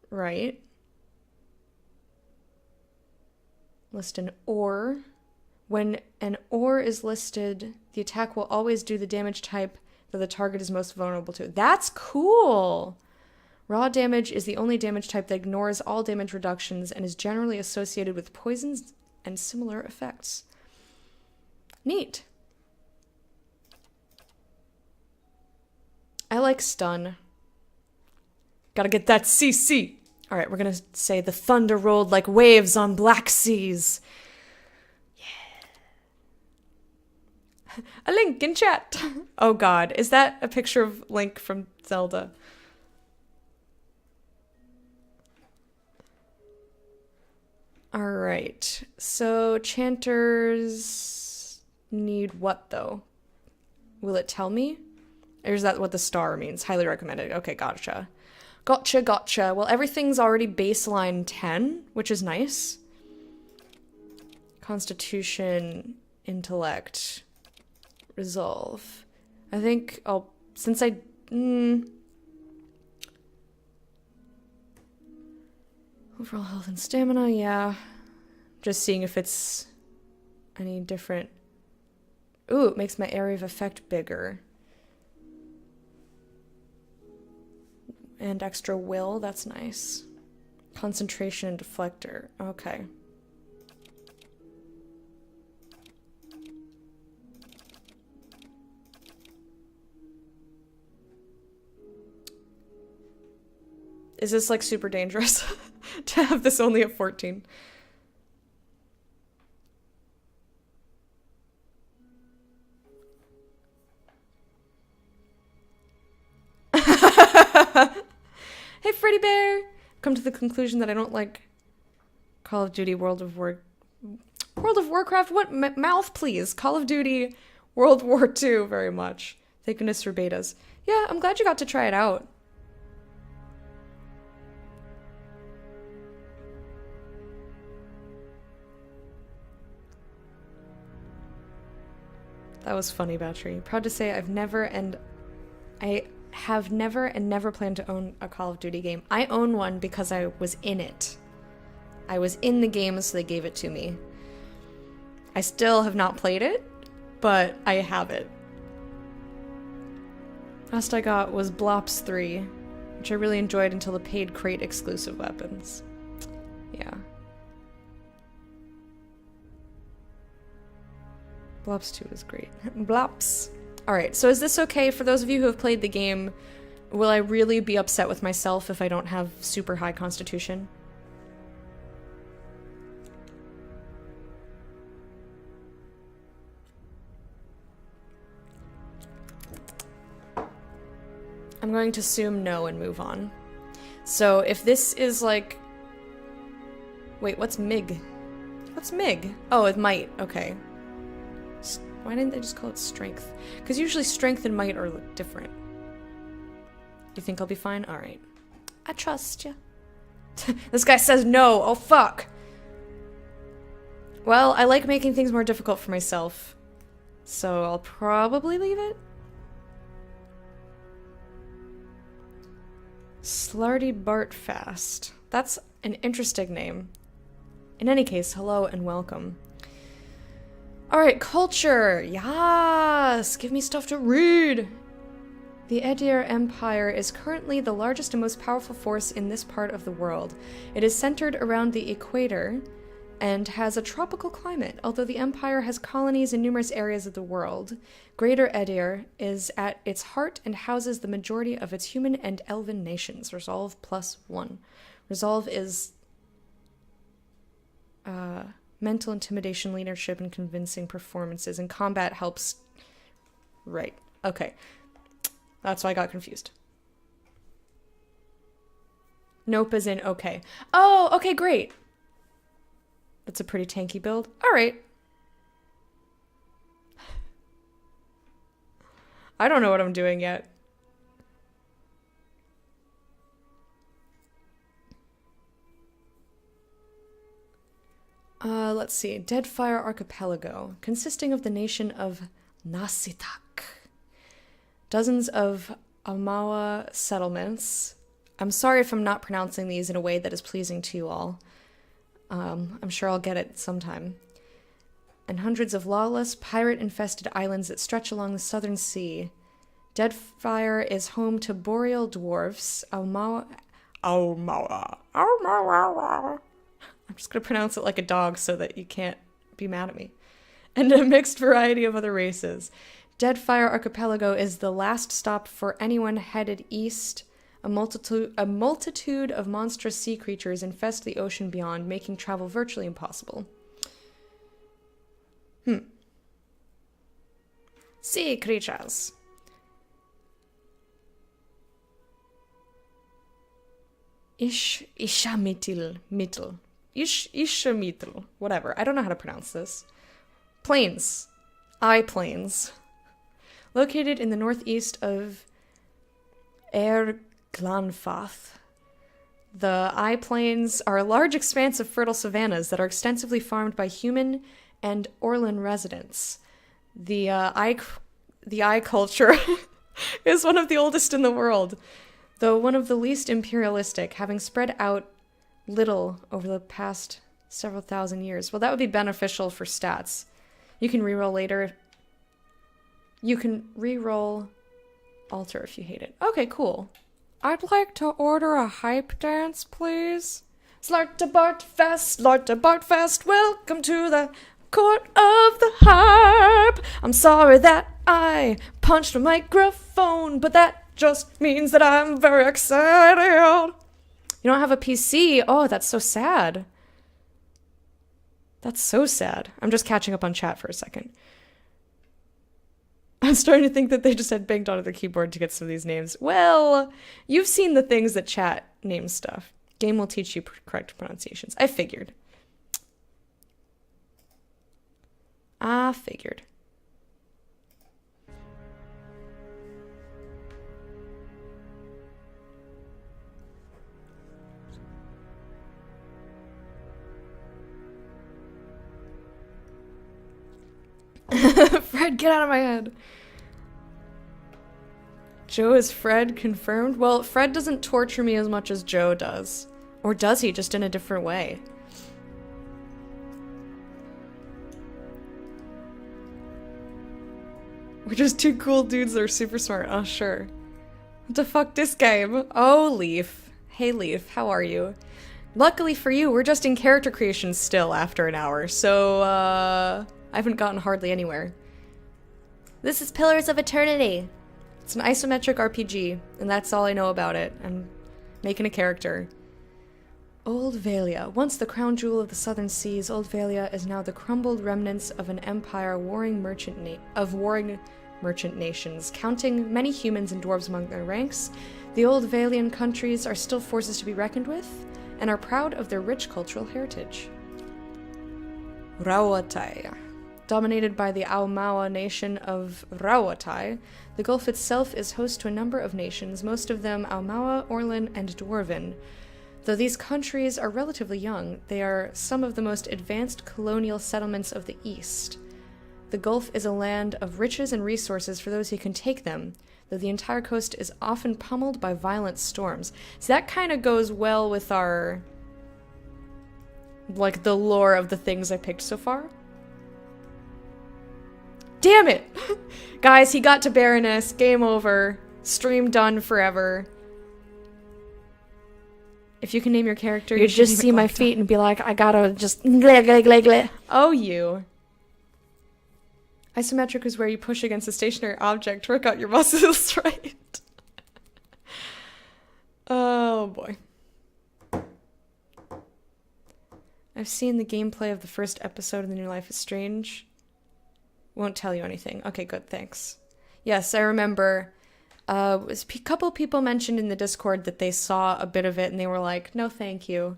Right. List an ore. When an ore is listed, the attack will always do the damage type that the target is most vulnerable to. That's cool! Raw damage is the only damage type that ignores all damage reductions and is generally associated with poisons and similar effects. Neat. I like stun. Gotta get that CC. Alright, we're gonna say the thunder rolled like waves on black seas. Yeah. A link in chat. Oh god, is that a picture of Link from Zelda? Alright, so chanters need what though? Will it tell me? Or is that what the star means? Highly recommended. Okay, gotcha. Gotcha. Well, everything's already baseline 10, which is nice. Constitution, intellect, resolve. I think I'll, since I, overall health and stamina, yeah. Just seeing if it's any different. Ooh, it makes my area of effect bigger. And extra will, that's nice. Concentration and deflector, okay. Is this like super dangerous to have this only at 14? Hey, Freddy Bear! Come to the conclusion that I don't like Call of Duty World of Warcraft? What? Mouth, please. Call of Duty World War II very much. Thank goodness for betas. Yeah, I'm glad you got to try it out. That was funny, Battery. Proud to say I have never and never planned to own a Call of Duty game. I own one because I was in it. I was in the game, so they gave it to me. I still have not played it, but I have it. Last I got was Blops 3, which I really enjoyed until the paid crate exclusive weapons. Yeah. Blops 2 was great. Blops. Alright, so is this okay for those of you who have played the game? Will I really be upset with myself if I don't have super high constitution? I'm going to assume no and move on. So if this is like... Wait, what's MIG? What's MIG? Oh, it's might. Okay. Why didn't they just call it strength? Because usually strength and might are different. You think I'll be fine? Alright. I trust you. This guy says no. Oh, fuck. Well, I like making things more difficult for myself. So I'll probably leave it. Slarty Bartfast. That's an interesting name. In any case, hello and welcome. Alright, culture! Yes! Give me stuff to read! The Edir Empire is currently the largest and most powerful force in this part of the world. It is centered around the equator and has a tropical climate. Although the Empire has colonies in numerous areas of the world, Greater Edir is at its heart and houses the majority of its human and elven nations. Resolve +1. Resolve is mental intimidation, leadership, and convincing performances. And combat helps... Right. Okay. That's why I got confused. Nope as in okay. Oh, okay, great. That's a pretty tanky build. Alright. I don't know what I'm doing yet. Let's see. Deadfire Archipelago, consisting of the nation of Nasitak. Dozens of Amawa settlements. I'm sorry if I'm not pronouncing these in a way that is pleasing to you all. I'm sure I'll get it sometime. And hundreds of lawless, pirate-infested islands that stretch along the southern sea. Deadfire is home to boreal dwarfs, Aumawa. I'm just gonna pronounce it like a dog so that you can't be mad at me. And a mixed variety of other races. Deadfire Archipelago is the last stop for anyone headed east. A multitude of monstrous sea creatures infest the ocean beyond, making travel virtually impossible. Sea creatures. Ishamitl. Whatever. I don't know how to pronounce this. Plains. Plains. Located in the northeast of Glanfath. The Plains are a large expanse of fertile savannas that are extensively farmed by human and Orlan residents. The eye culture is one of the oldest in the world, though one of the least imperialistic, having spread out little over the past several thousand years. Well, that would be beneficial for stats. You can reroll later. You can reroll alter if you hate it. Okay, cool. I'd like to order a hype dance, please. Slartabartfest, welcome to the court of the harp. I'm sorry that I punched a microphone, but that just means that I'm very excited. You don't have a PC? Oh, that's so sad. That's so sad. I'm just catching up on chat for a second. I'm starting to think that they just had banged onto their keyboard to get some of these names. Well, you've seen the things that chat names stuff. Game will teach you correct pronunciations. I figured. Fred, get out of my head. Joe is Fred confirmed? Well, Fred doesn't torture me as much as Joe does. Or does he, just in a different way? We're just two cool dudes that are super smart. Oh, sure. What the fuck, this game? Oh, Leaf. Hey, Leaf, how are you? Luckily for you, we're just in character creation still after an hour, so, I haven't gotten hardly anywhere. This is Pillars of Eternity. It's an isometric RPG, and that's all I know about it. I'm making a character. Old Valia. Once the crown jewel of the southern seas, Old Valia is now the crumbled remnants of an empire warring merchant nations, counting many humans and dwarves among their ranks. The old Valian countries are still forces to be reckoned with, and are proud of their rich cultural heritage. Rauatai. Dominated by the Aumaua nation of Rauatai, the Gulf itself is host to a number of nations, most of them Aumaua, Orlan, and Dwarven. Though these countries are relatively young, they are some of the most advanced colonial settlements of the East. The Gulf is a land of riches and resources for those who can take them, though the entire coast is often pummeled by violent storms. So that kind of goes well with our, like, the lore of the things I picked so far. Damn it! Guys, he got to Baroness. Game over. Stream done forever. If you can name your character, you just see my feet and be like, I gotta just gleh. Oh, you. Isometric is where you push against a stationary object to work out your muscles, right? Oh, boy. I've seen the gameplay of the first episode of The New Life is Strange. Won't tell you anything. Okay, good, thanks. Yes, I remember a couple people mentioned in the Discord that they saw a bit of it and they were like, no thank you.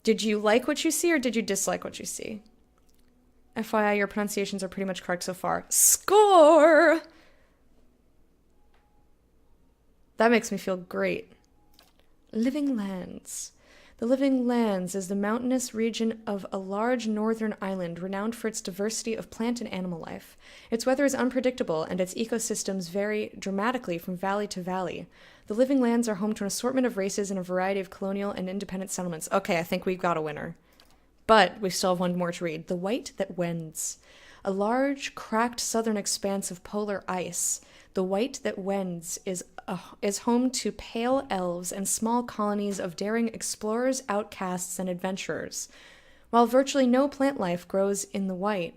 Did you like what you see or did you dislike what you see? FYI, your pronunciations are pretty much correct so far. Score! That makes me feel great. Living Lands. The Living Lands is the mountainous region of a large northern island renowned for its diversity of plant and animal life. Its weather is unpredictable, and its ecosystems vary dramatically from valley to valley. The Living Lands are home to an assortment of races and a variety of colonial and independent settlements. Okay, I think we've got a winner. But we still have one more to read. The White That Wends. A large, cracked southern expanse of polar ice. The White That Wends is home to pale elves and small colonies of daring explorers, outcasts, and adventurers. While virtually no plant life grows in the White,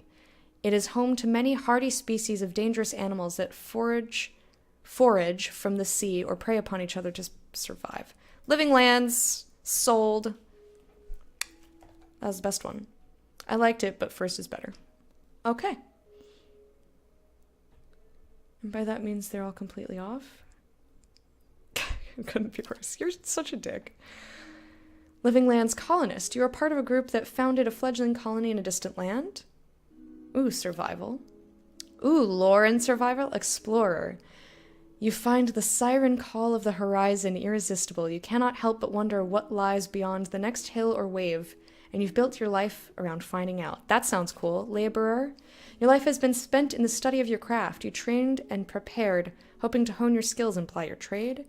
it is home to many hardy species of dangerous animals that forage from the sea or prey upon each other to survive. Living Lands, sold. That was the best one. I liked it, but first is better. Okay. And by that means they're all completely off. Couldn't be worse. You're such a dick. Living Lands colonist. You are part of a group that founded a fledgling colony in a distant land. Ooh, survival. Ooh, lore and survival. Explorer. You find the siren call of the horizon irresistible. You cannot help but wonder what lies beyond the next hill or wave, and you've built your life around finding out. That sounds cool. Laborer. Your life has been spent in the study of your craft. You trained and prepared, hoping to hone your skills and ply your trade.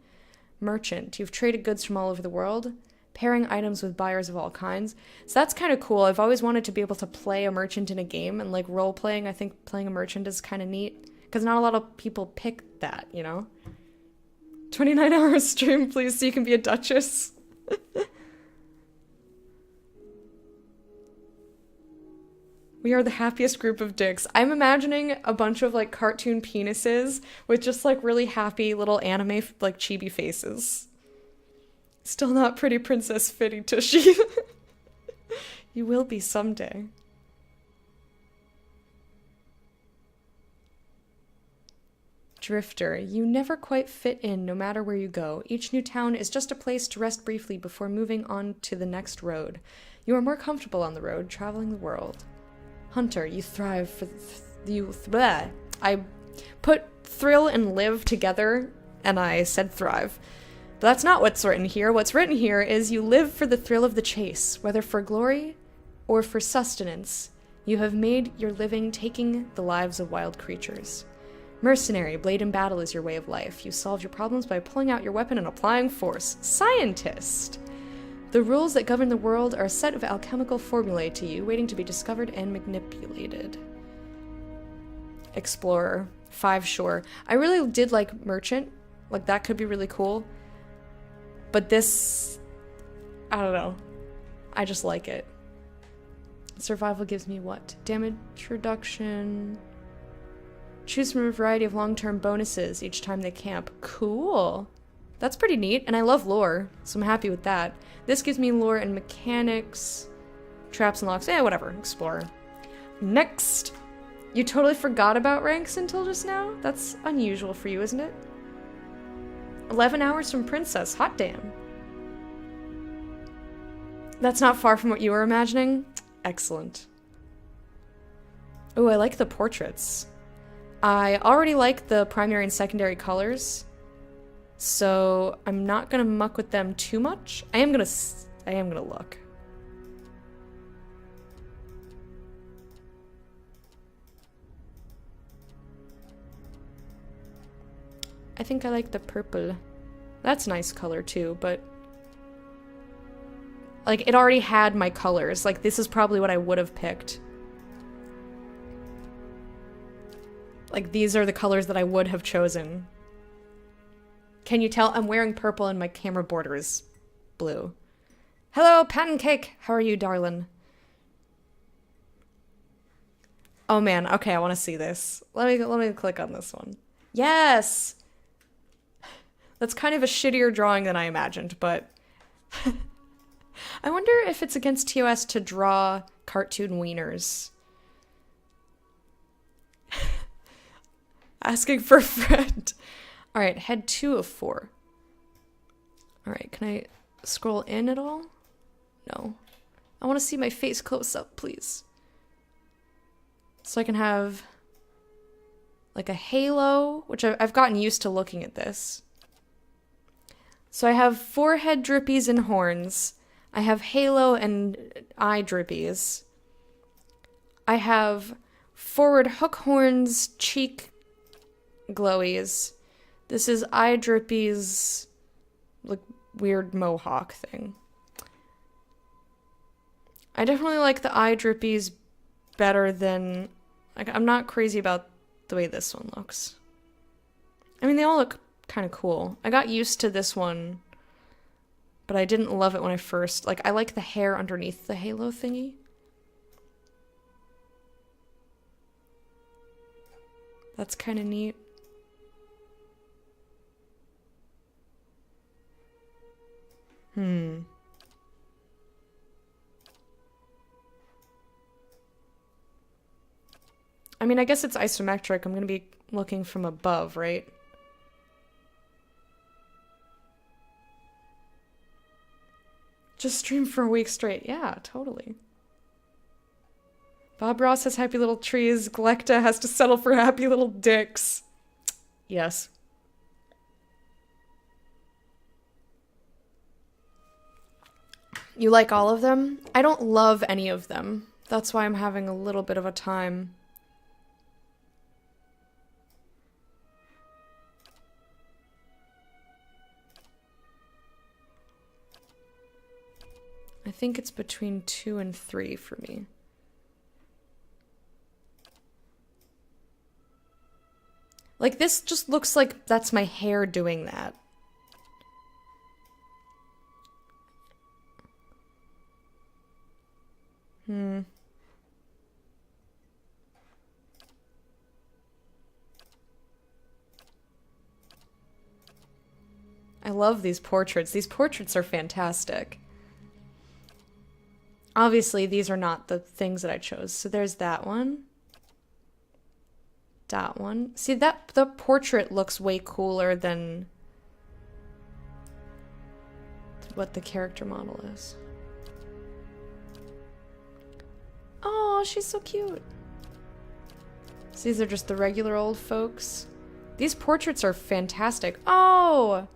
Merchant. You've traded goods from all over the world, pairing items with buyers of all kinds. So that's kind of cool. I've always wanted to be able to play a merchant in a game, and like role-playing, I think playing a merchant is kind of neat, because not a lot of people pick that, you know? 29-hour stream, please, so you can be a duchess. We are the happiest group of dicks. I'm imagining a bunch of like cartoon penises with just like really happy little anime like chibi faces. Still not pretty Princess Fitty Tushy. You will be someday. Drifter. You never quite fit in no matter where you go. Each new town is just a place to rest briefly before moving on to the next road. You are more comfortable on the road, traveling the world. Hunter. You thrive for... I put thrill and live together, and I said thrive. But that's not what's written here. What's written here is you live for the thrill of the chase, whether for glory or for sustenance. You have made your living taking the lives of wild creatures. Mercenary, blade in battle is your way of life. You solve your problems by pulling out your weapon and applying force. Scientist! The rules that govern the world are a set of alchemical formulae to you, waiting to be discovered and manipulated. Explorer. 5 sure. I really did like Merchant. Like, that could be really cool. But this... I don't know. I just like it. Survival gives me what? Damage reduction... Choose from a variety of long-term bonuses each time they camp. Cool. That's pretty neat, and I love lore, so I'm happy with that. This gives me lore and mechanics, traps and locks, whatever, explorer. Next! You totally forgot about ranks until just now? That's unusual for you, isn't it? 11 hours from Princess, hot damn. That's not far from what you were imagining? Excellent. Ooh, I like the portraits. I already like the primary and secondary colors, so I'm not gonna muck with them too much. I am gonna look. I think I like the purple. That's a nice color too, but like it already had my colors. Like this is probably what I would have picked. Like, these are the colors that I would have chosen. Can you tell? I'm wearing purple and my camera border is blue. Hello, Pancake! How are you, darling? Oh man, okay, I want to see this. Let me click on this one. Yes! That's kind of a shittier drawing than I imagined, but... I wonder if it's against TOS to draw cartoon wieners. Asking for a friend. Alright, head 2 of 4. Alright, can I scroll in at all? No. I want to see my face close up, please. So I can have like a halo, which I've gotten used to looking at this. So I have forehead drippies and horns. I have halo and eye drippies. I have forward hook horns, cheek glowies. This is eye drippies, like weird mohawk thing. I definitely like the eye drippies better than, like, I'm not crazy about the way this one looks. I mean, they all look kind of cool. I got used to this one, but I didn't love it when I first, like, I like the hair underneath the halo thingy. That's kind of neat. I mean, I guess it's isometric. I'm gonna be looking from above, right? Just stream for a week straight. Yeah, totally. Bob Ross has happy little trees. Glecta has to settle for happy little dicks. Yes. You like all of them? I don't love any of them. That's why I'm having a little bit of a time. I think it's between 2 and 3 for me. Like, this just looks like that's my hair doing that. I love these portraits. These portraits are fantastic. Obviously, these are not the things that I chose. So there's that one. That one. See, that the portrait looks way cooler than what the character model is. Oh, she's so cute. So these are just the regular old folks. These portraits are fantastic. Oh,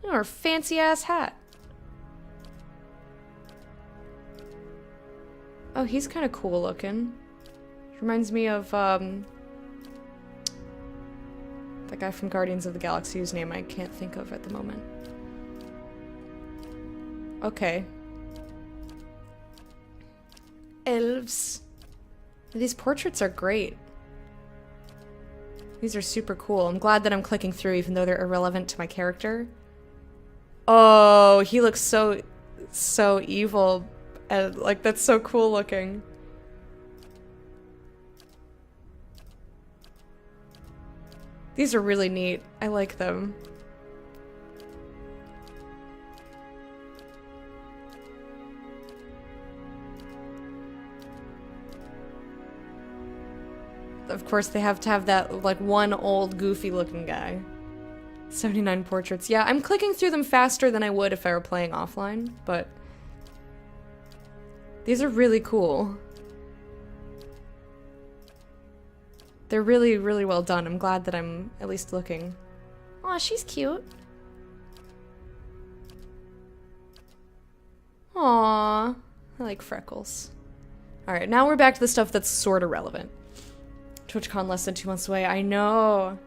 her fancy ass hat. Oh, he's kind of cool looking. Reminds me of that guy from Guardians of the Galaxy whose name I can't think of at the moment. Okay. Elves. These portraits are great. These are super cool. I'm glad that I'm clicking through even though they're irrelevant to my character. Oh, he looks so evil. And, like, that's so cool looking. These are really neat. I like them. Of course, they have to have that, like, one old goofy looking guy. 79 portraits. Yeah, I'm clicking through them faster than I would if I were playing offline, but these are really cool. They're really, really well done. I'm glad that I'm at least looking. Aw, she's cute. Aw, I like freckles. Alright, now we're back to the stuff that's sort of relevant. TwitchCon less than 2 months away. I know.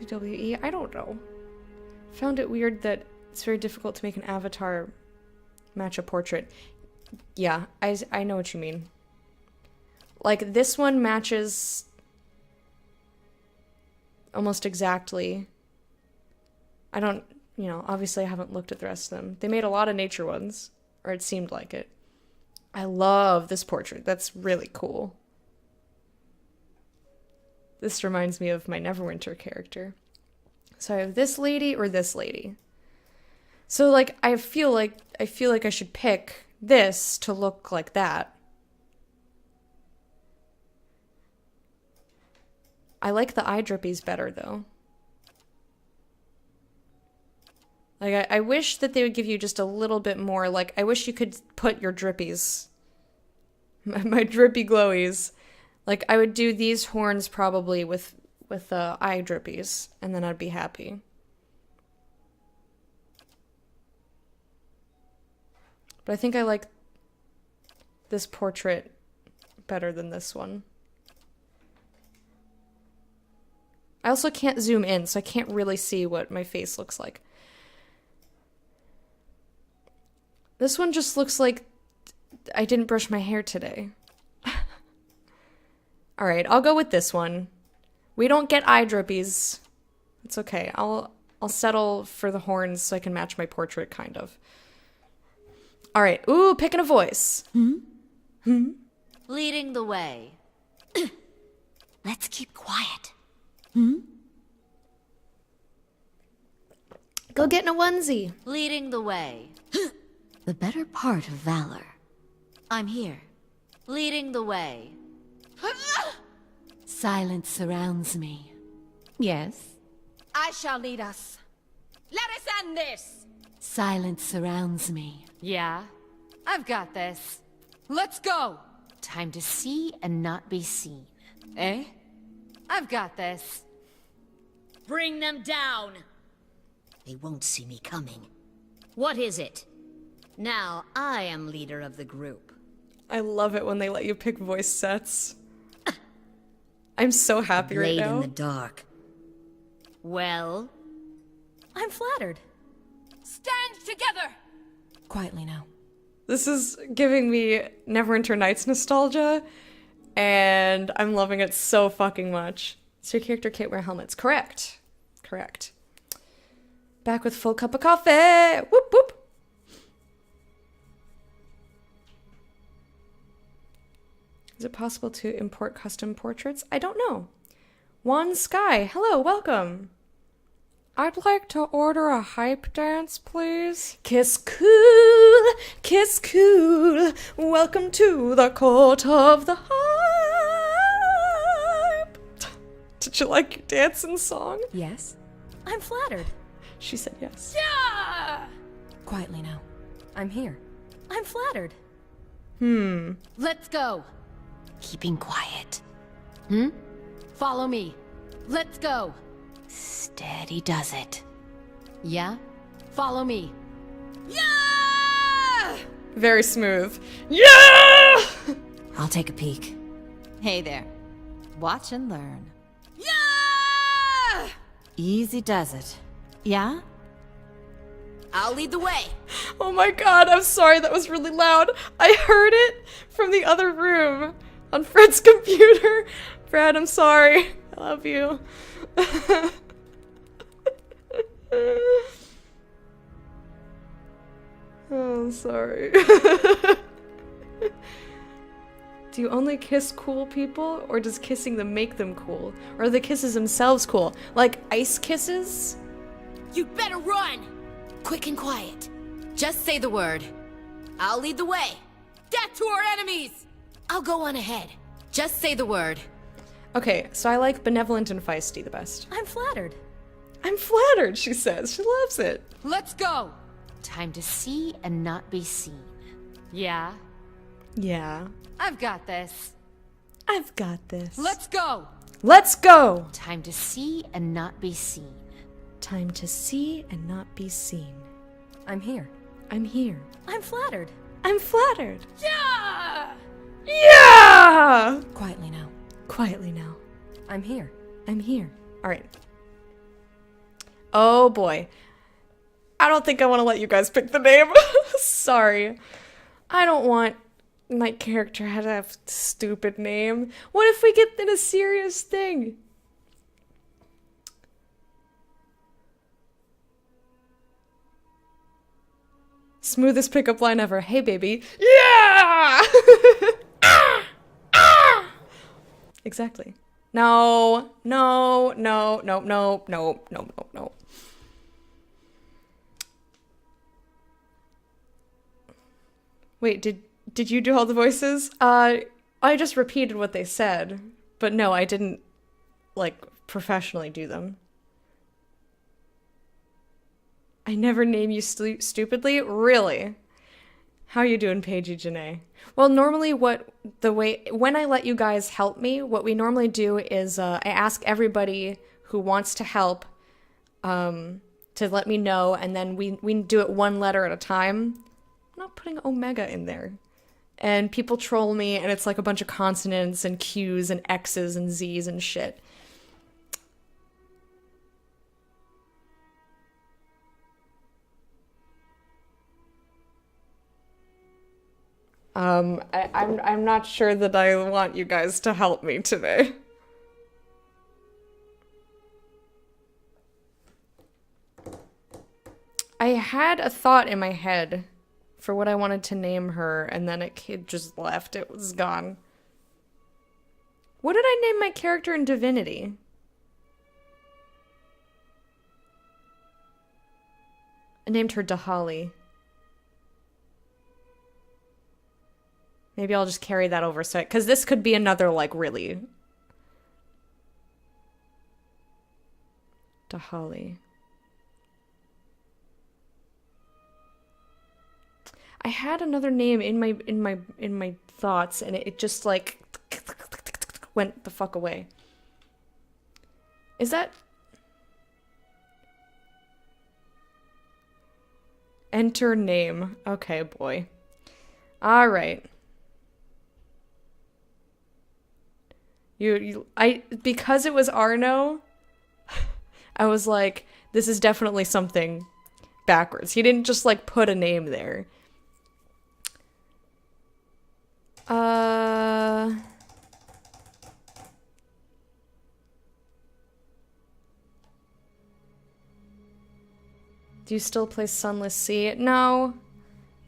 WWE? I don't know. Found it weird that it's very difficult to make an avatar match a portrait. Yeah, I know what you mean. Like, this one matches almost exactly. I don't, you know, obviously I haven't looked at the rest of them. They made a lot of nature ones, or it seemed like it. I love this portrait. That's really cool. This reminds me of my Neverwinter character. So I have this lady or this lady. So, like, I feel like I should pick this to look like that. I like the eye drippies better, though. Like, I wish that they would give you just a little bit more, like, I wish you could put your drippies. My drippy glowies. Like, I would do these horns probably with eye drippies, and then I'd be happy. But I think I like this portrait better than this one. I also can't zoom in, so I can't really see what my face looks like. This one just looks like I didn't brush my hair today. Alright, I'll go with this one. We don't get eye drippies. It's okay. I'll settle for the horns so I can match my portrait, kind of. Alright, ooh, picking a voice. Leading the way. Let's keep quiet. Go get in a onesie. Leading the way. The better part of valor. I'm here, leading the way. Silence surrounds me. Yes? I shall lead us. Let us end this! Silence surrounds me. Yeah? I've got this. Let's go! Time to see and not be seen. Eh? I've got this. Bring them down! They won't see me coming. What is it? Now I am leader of the group. I love it when they let you pick voice sets. I'm so happy right Blade now. in the dark. Well? I'm flattered. Stand together! Quietly now. This is giving me Neverwinter Nights nostalgia, and I'm loving it so fucking much. So your character can't wear helmets. Correct. Correct. Back with full cup of coffee! Whoop whoop! Is it possible to import custom portraits? I don't know. Juan Sky, hello, welcome. I'd like to order a hype dance, please. Kiss cool, welcome to the court of the hype. Did you like your dancing song? Yes? I'm flattered. She said yes. Yeah! Quietly now. I'm here. I'm flattered. Let's go. Keeping quiet. Follow me. Let's go. Steady does it. Yeah? Follow me. Yeah! Very smooth. Yeah! I'll take a peek. Hey there. Watch and learn. Yeah! Easy does it. Yeah? I'll lead the way. Oh my god, I'm sorry, that was really loud. I heard it from the other room on Fred's computer. Brad, I'm sorry. I love you. Oh, I'm sorry. Do you only kiss cool people, or does kissing them make them cool? Or are the kisses themselves cool? Like ice kisses? You'd better run! Quick and quiet. Just say the word. I'll lead the way. Death to our enemies! I'll go on ahead. Just say the word. Okay, so I like benevolent and feisty the best. I'm flattered. I'm flattered, she says. She loves it. Let's go! Time to see and not be seen. Yeah? Yeah. I've got this. I've got this. Let's go! Let's go! Time to see and not be seen. Time to see and not be seen. I'm here. I'm here. I'm flattered. I'm flattered. Yeah! Yeah! Quietly now. Quietly now. I'm here. I'm here. All right. Oh boy. I don't think I want to let you guys pick the name. Sorry. I don't want my character to have a stupid name. What if we get in a serious thing? Smoothest pickup line ever. Hey, baby. Yeah! Ah! Ah! Exactly. No, no, no, no, no, no, no, no, no. Wait, did you do all the voices? I just repeated what they said, but no, I didn't, like, professionally do them. I never name you stupidly? Really? How you doing, Paigey Janae? Well, normally when I let you guys help me, what we normally do is I ask everybody who wants to help to let me know, and then we do it one letter at a time. I'm not putting Omega in there. And people troll me, and it's like a bunch of consonants and Q's and X's and Z's and shit. I'm not sure that I want you guys to help me today. I had a thought in my head for what I wanted to name her, and then it just left. It was gone. What did I name my character in Divinity? I named her Dahali. Maybe I'll just carry that over, so because this could be another, like, really. Dahali. I had another name in my thoughts, and it just like went the fuck away. Is that enter name? Okay, boy. All right. Because it was Arno, I was like, this is definitely something backwards. He didn't just like put a name there. Do you still play Sunless Sea? No,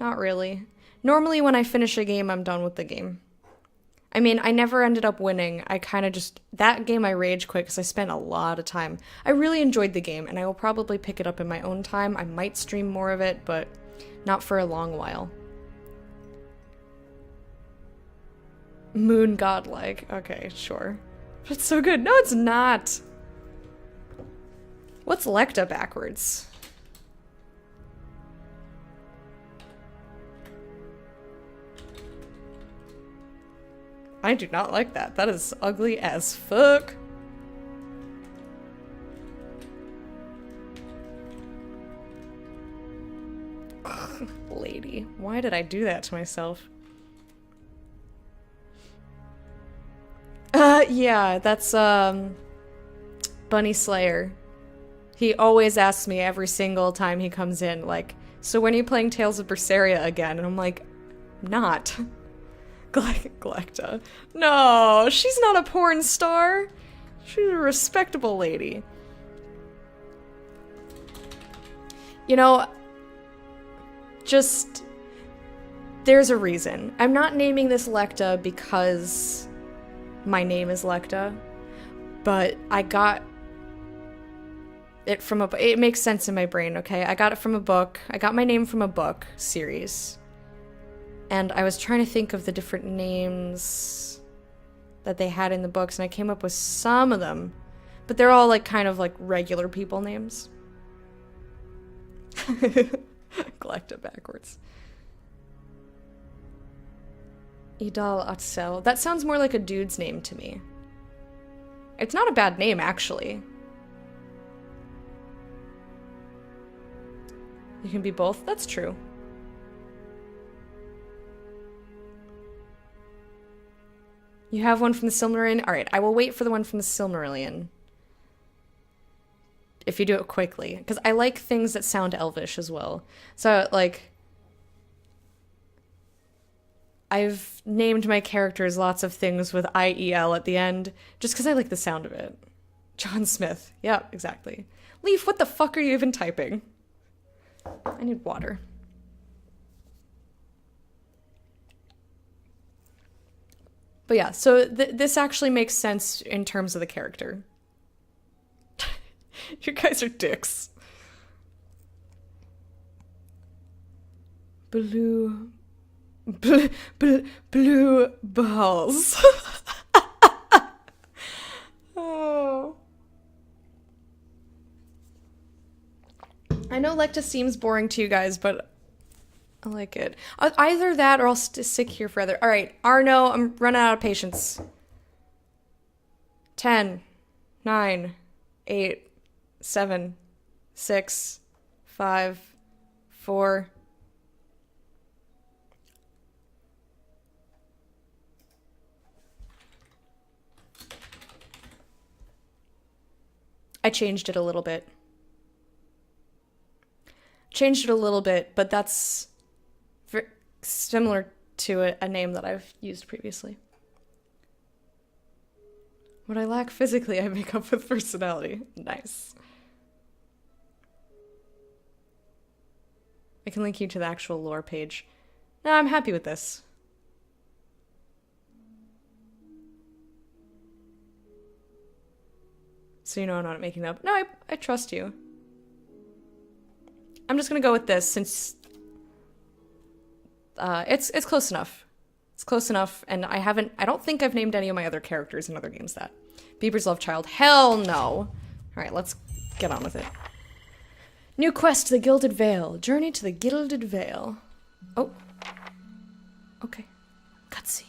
not really. Normally when I finish a game, I'm done with the game. I mean, I never ended up winning. I kind of just... That game I rage quit because I spent a lot of time. I really enjoyed the game, and I will probably pick it up in my own time. I might stream more of it, but not for a long while. Moon godlike. Okay, sure. It's so good. No, it's not. What's Lecta backwards? I do not like that. That is ugly as fuck. Ugh, lady, why did I do that to myself? Yeah, that's, Bunny Slayer. He always asks me every single time he comes in, like, so when are you playing Tales of Berseria again? And I'm like, not. Galacta. No, she's not a porn star. She's a respectable lady. You know, just... There's a reason. I'm not naming this Lecta because my name is Lecta, but I got it from a... It makes sense in my brain, okay? I got it from a book. I got my name from a book series. And I was trying to think of the different names that they had in the books, and I came up with some of them. But they're all, like, kind of, like, regular people names. Galacta backwards. Idal Atzel. That sounds more like a dude's name to me. It's not a bad name, actually. You can be both? That's true. You have one from the Silmarillion? Alright, I will wait for the one from the Silmarillion. If you do it quickly. Because I like things that sound elvish as well. So, like... I've named my characters lots of things with IEL at the end, just because I like the sound of it. John Smith. Yeah, exactly. Leaf, what the fuck are you even typing? I need water. But yeah, so this actually makes sense in terms of the character. You guys are dicks. Blue balls. Oh. I know Lecta seems boring to you guys, but I like it. Either that or I'll stick here forever. Alright, Arno, I'm running out of patience. 10, 9, 8, 7, 6, 5, 4. I changed it a little bit. But that's similar to a name that I've used previously. What I lack physically, I make up with personality. Nice. I can link you to the actual lore page. No, I'm happy with this. So you know I'm not making up. No, I trust you. I'm just gonna go with this since it's close enough. It's close enough, and I don't think I've named any of my other characters in other games that. Bieber's love child. Hell no. Alright, let's get on with it. New quest, the Gilded Vale. Journey to the Gilded Vale. Oh. Okay. Cutscene.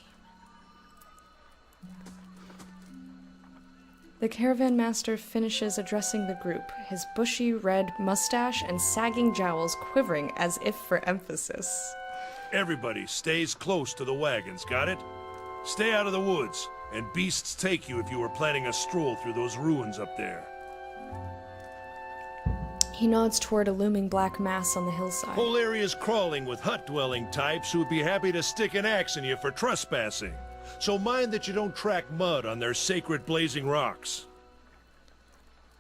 The caravan master finishes addressing the group, his bushy red mustache and sagging jowls quivering as if for emphasis. Everybody stays close to the wagons, got it? Stay out of the woods, and beasts take you if you were planning a stroll through those ruins up there. He nods toward a looming black mass on the hillside. Whole area's crawling with hut-dwelling types who'd be happy to stick an axe in you for trespassing. So mind that you don't track mud on their sacred blazing rocks.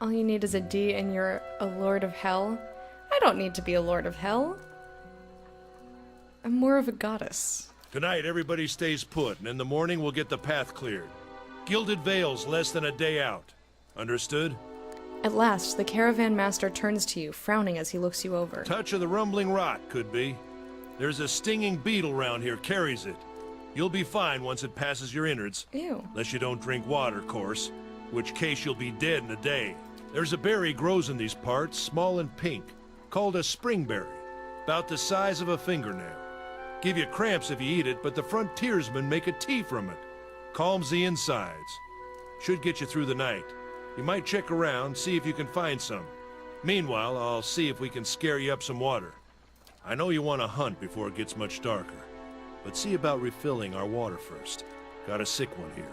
All you need is a D and you're a lord of hell? I don't need to be a lord of hell. I'm more of a goddess. Tonight, everybody stays put, and in the morning we'll get the path cleared. Gilded Vale's less than a day out. Understood? At last, the caravan master turns to you, frowning as he looks you over. Touch of the rumbling rot, could be. There's a stinging beetle round here, carries it. You'll be fine once it passes your innards. Ew. Unless you don't drink water, course. Which case you'll be dead in a day. There's a berry grows in these parts, small and pink, called a springberry. About the size of a fingernail. Give you cramps if you eat it, but the frontiersmen make a tea from it. Calms the insides. Should get you through the night. You might check around, see if you can find some. Meanwhile, I'll see if we can scare you up some water. I know you want to hunt before it gets much darker. But see about refilling our water first. Got a sick one here.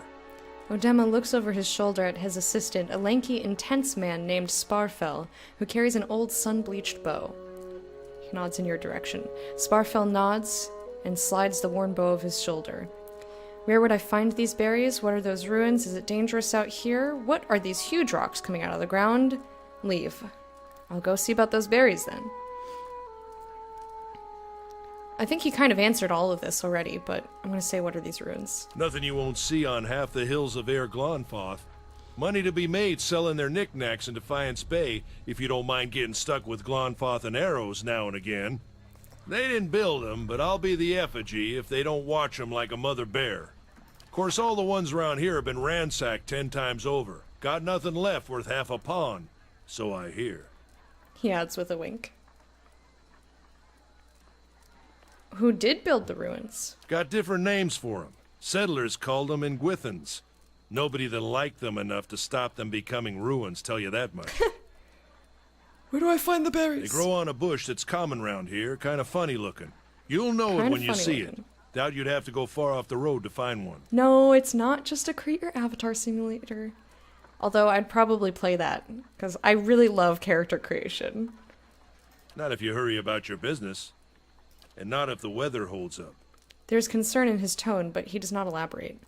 Odema looks over his shoulder at his assistant, a lanky, intense man named Sparfell, who carries an old sun-bleached bow. He nods in your direction. Sparfell nods and slides the worn bow of his shoulder. Where would I find these berries? What are those ruins? Is it dangerous out here? What are these huge rocks coming out of the ground? Leave. I'll go see about those berries then. I think he kind of answered all of this already, but I'm going to say, what are these ruins? Nothing you won't see on half the hills of Air Glonfoth. Money to be made selling their knickknacks in Defiance Bay, if you don't mind getting stuck with Glonfoth and arrows now and again. They didn't build them, but I'll be the effigy if they don't watch them like a mother bear. Of course, all the ones around here have been ransacked 10 times over. Got nothing left worth half a pawn, so I hear. He adds with a wink. Who did build the ruins? Got different names for them. Settlers called them Ingwithans. Nobody that liked them enough to stop them becoming ruins, tell you that much. Where do I find the berries? They grow on a bush that's common round here, kind of funny looking. You'll know it when you see it. Doubt you'd have to go far off the road to find one. No, it's not just a create your avatar simulator. Although I'd probably play that, because I really love character creation. Not if you hurry about your business. And not if the weather holds up. There's concern in his tone, but he does not elaborate.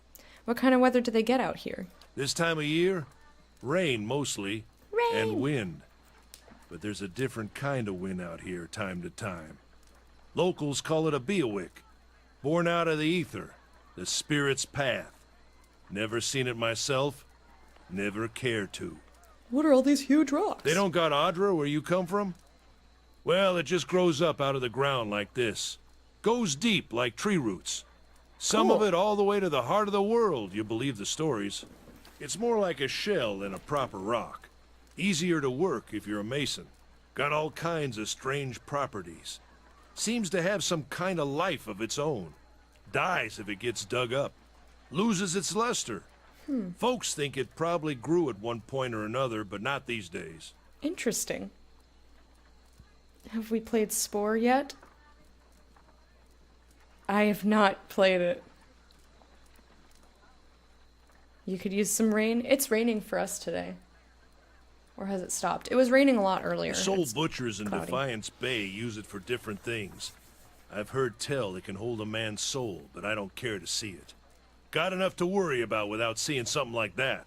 What kind of weather do they get out here? This time of year? Rain, mostly. Rain! And wind. But there's a different kind of wind out here time to time. Locals call it a Beowick. Born out of the ether. The spirit's path. Never seen it myself. Never care to. What are all these huge rocks? They don't got Adra where you come from? Well, it just grows up out of the ground like this. Goes deep like tree roots. Some of it all the way to the heart of the world, you believe the stories. It's more like a shell than a proper rock. Easier to work if you're a mason. Got all kinds of strange properties. Seems to have some kind of life of its own. Dies if it gets dug up. Loses its luster. Folks think it probably grew at one point or another, but not these days. Interesting. Have we played Spore yet? I have not played it. You could use some rain. It's raining for us today. Or has it stopped? It was raining a lot earlier. Soul It's butchers in cloudy. Defiance Bay use it for different things. I've heard tell it can hold a man's soul, but I don't care to see it. Got enough to worry about without seeing something like that.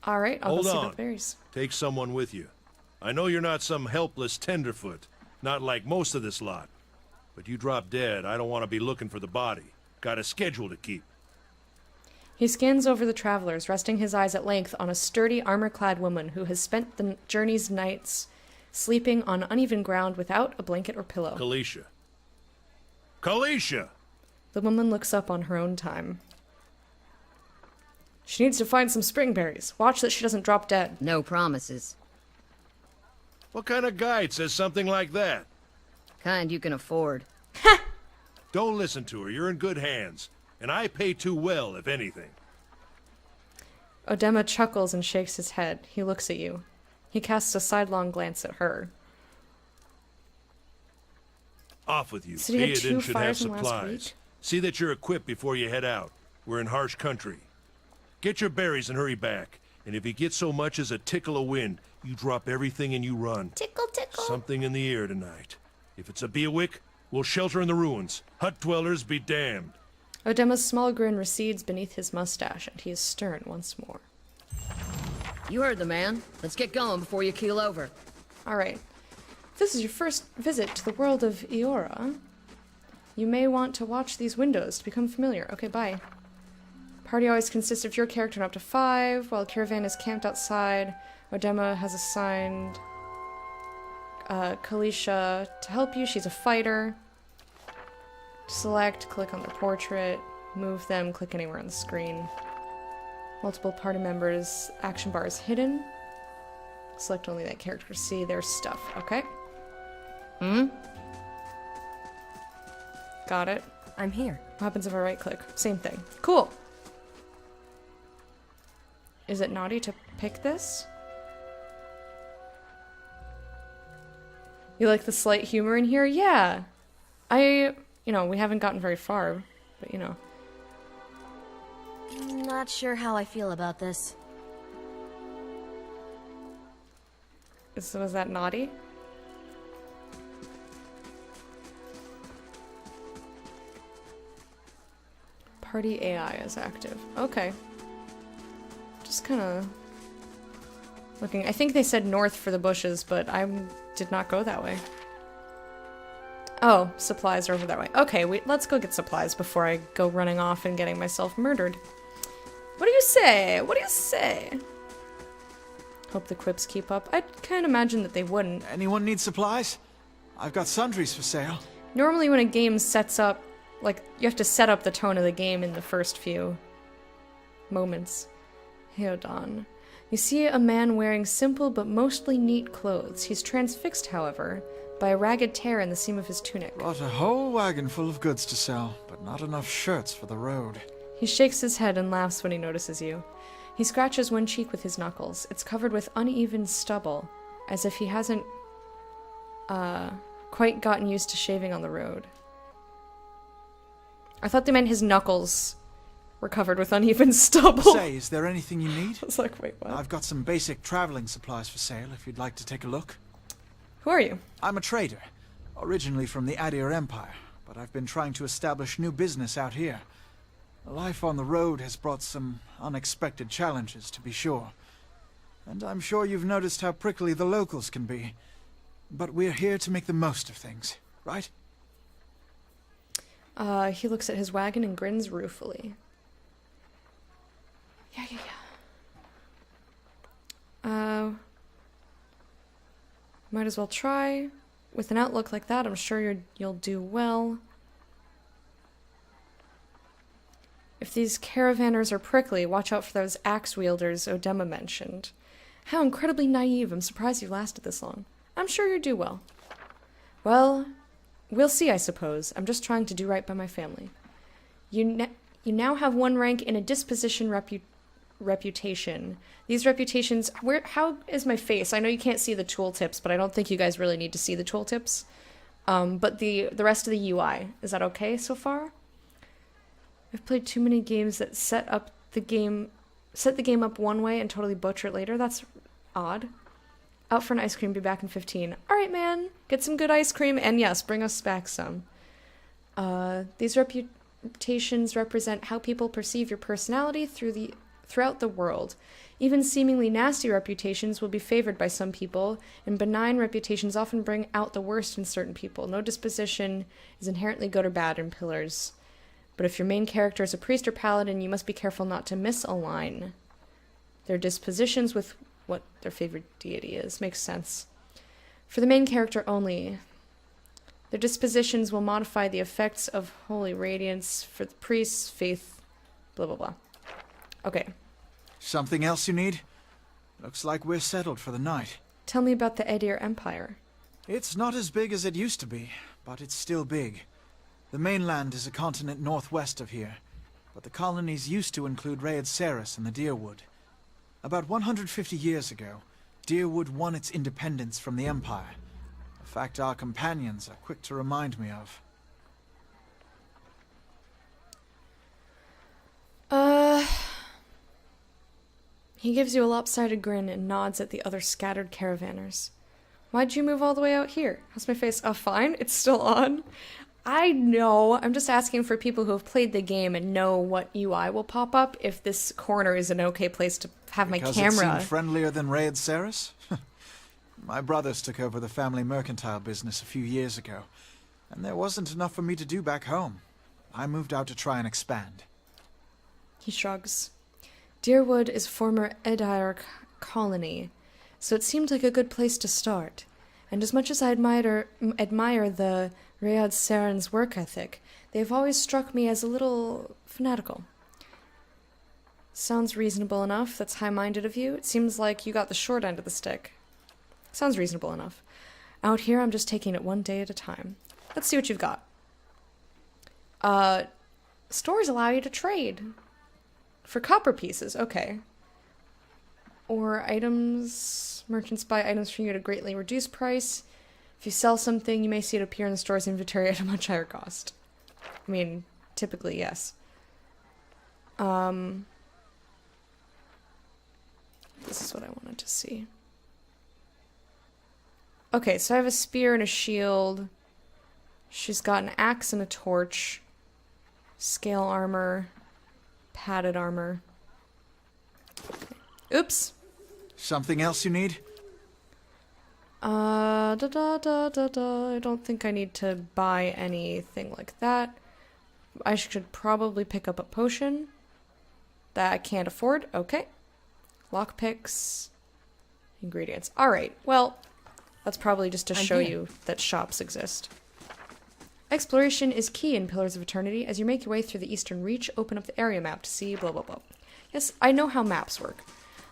All right, I'll Hold go see on. about the berries. Take someone with you. I know you're not some helpless tenderfoot, not like most of this lot. But you drop dead, I don't want to be looking for the body. Got a schedule to keep. He scans over the travelers, resting his eyes at length on a sturdy, armor-clad woman who has spent the journey's nights sleeping on uneven ground without a blanket or pillow. Kalisha. Kalisha! The woman looks up on her own time. She needs to find some springberries. Watch that she doesn't drop dead. No promises. What kind of guide says something like that? Kind you can afford. Don't listen to her. You're in good hands. And I pay too well, if anything. Odema chuckles and shakes his head. He looks at you. He casts a sidelong glance at her. Off with you. So you had 2 Theoden should have fires in last supplies. week? See that you're equipped before you head out. We're in harsh country. Get your berries and hurry back. And if you get so much as a tickle of wind, you drop everything and you run. Tickle, tickle. Something in the air tonight. If it's a Beawick, we'll shelter in the ruins. Hut dwellers be damned. Odema's small grin recedes beneath his mustache, and he is stern once more. You heard the man. Let's get going before you keel over. Alright. If this is your first visit to the world of Eora, you may want to watch these windows to become familiar. Okay, bye. Party always consists of your character and up to 5. While caravan is camped outside, Odema has assigned Kalisha to help you. She's a fighter. Select, click on their portrait, move them, click anywhere on the screen. Multiple party members, action bar is hidden. Select only that character to see their stuff, okay? Got it. I'm here. What happens if I right click? Same thing. Cool. Is it naughty to pick this? You like the slight humor in here? Yeah. We haven't gotten very far, but Not sure how I feel about this. Was that naughty? Party AI is active. Okay. Just kind of looking. I think they said north for the bushes, but I did not go that way. Oh, supplies are over that way. Okay, let's go get supplies before I go running off and getting myself murdered. What do you say? What do you say? Hope the quips keep up. I can't imagine that they wouldn't. Anyone need supplies? I've got sundries for sale. Normally when a game sets up, you have to set up the tone of the game in the first few moments. Heodon. You see a man wearing simple but mostly neat clothes. He's transfixed, however, by a ragged tear in the seam of his tunic. Brought a whole wagon full of goods to sell, but not enough shirts for the road. He shakes his head and laughs when he notices you. He scratches one cheek with his knuckles. It's covered with uneven stubble, as if he hasn't, quite gotten used to shaving on the road. I thought they meant his knuckles were covered with uneven stubble. Say, is there anything you need? I was like, wait, what? I've got some basic traveling supplies for sale if you'd like to take a look. Who are you? I'm a trader, originally from the Adir Empire, but I've been trying to establish new business out here. Life on the road has brought some unexpected challenges, to be sure. And I'm sure you've noticed how prickly the locals can be. But we're here to make the most of things, right? He looks at his wagon and grins ruefully. Yeah. Might as well try. With an outlook like that, I'm sure you'll do well. If these caravanners are prickly, watch out for those axe wielders Odema mentioned. How incredibly naive. I'm surprised you lasted this long. I'm sure you'll do well. Well, we'll see, I suppose. I'm just trying to do right by my family. You now have 1 rank in a disposition reputation. These reputations... How is my face? I know you can't see the tooltips, but I don't think you guys really need to see the tooltips. But the rest of the UI, is that okay so far? I've played too many games that set the game up one way and totally butcher it later. That's odd. Out for an ice cream, be back in 15. Alright, man. Get some good ice cream, and yes, bring us back some. These reputations represent how people perceive your personality throughout the world. Even seemingly nasty reputations will be favored by some people, and benign reputations often bring out the worst in certain people. No disposition is inherently good or bad in Pillars. But if your main character is a priest or paladin, you must be careful not to misalign their dispositions with what their favorite deity is. Makes sense. For the main character only, Their dispositions will modify the effects of holy radiance for the priests, faith, blah blah blah. Okay. Something else you need? Looks like we're settled for the night. Tell me about the Edir Empire. It's not as big as it used to be, but it's still big. The mainland is a continent northwest of here, but the colonies used to include Rayad Saris and the Deerwood. About 150 years ago, Deerwood won its independence from the Empire. A fact our companions are quick to remind me of. He gives you a lopsided grin and nods at the other scattered caravanners. Why'd you move all the way out here? How's my face? Oh, fine. It's still on. I know. I'm just asking for people who have played the game and know what UI will pop up if this corner is an okay place to have my camera. Because it seemed friendlier than Rayad Saris? My brothers took over the family mercantile business a few years ago, and there wasn't enough for me to do back home. I moved out to try and expand. He shrugs. Deerwood is former Edir colony, so it seemed like a good place to start. And as much as I admire the Rayad Saren's work ethic, they've always struck me as a little fanatical. Sounds reasonable enough. That's high-minded of you. It seems like you got the short end of the stick. Sounds reasonable enough. Out here, I'm just taking it one day at a time. Let's see what you've got. Stores allow you to trade. For copper pieces, okay. Or items. Merchants buy items from you at a greatly reduced price. If you sell something, you may see it appear in the store's inventory at a much higher cost. I mean, typically, yes. This is what I wanted to see. Okay, so I have a spear and a shield. She's got an axe and a torch. Scale armor. Padded armor. Oops. Something else you need? I don't think I need to buy anything like that. I should probably pick up a potion that I can't afford. Okay. Lockpicks. Ingredients. Alright, well, that's probably just to show you that shops exist. Exploration is key in Pillars of Eternity. As you make your way through the Eastern Reach, open up the area map to see blah blah blah. Yes, I know how maps work.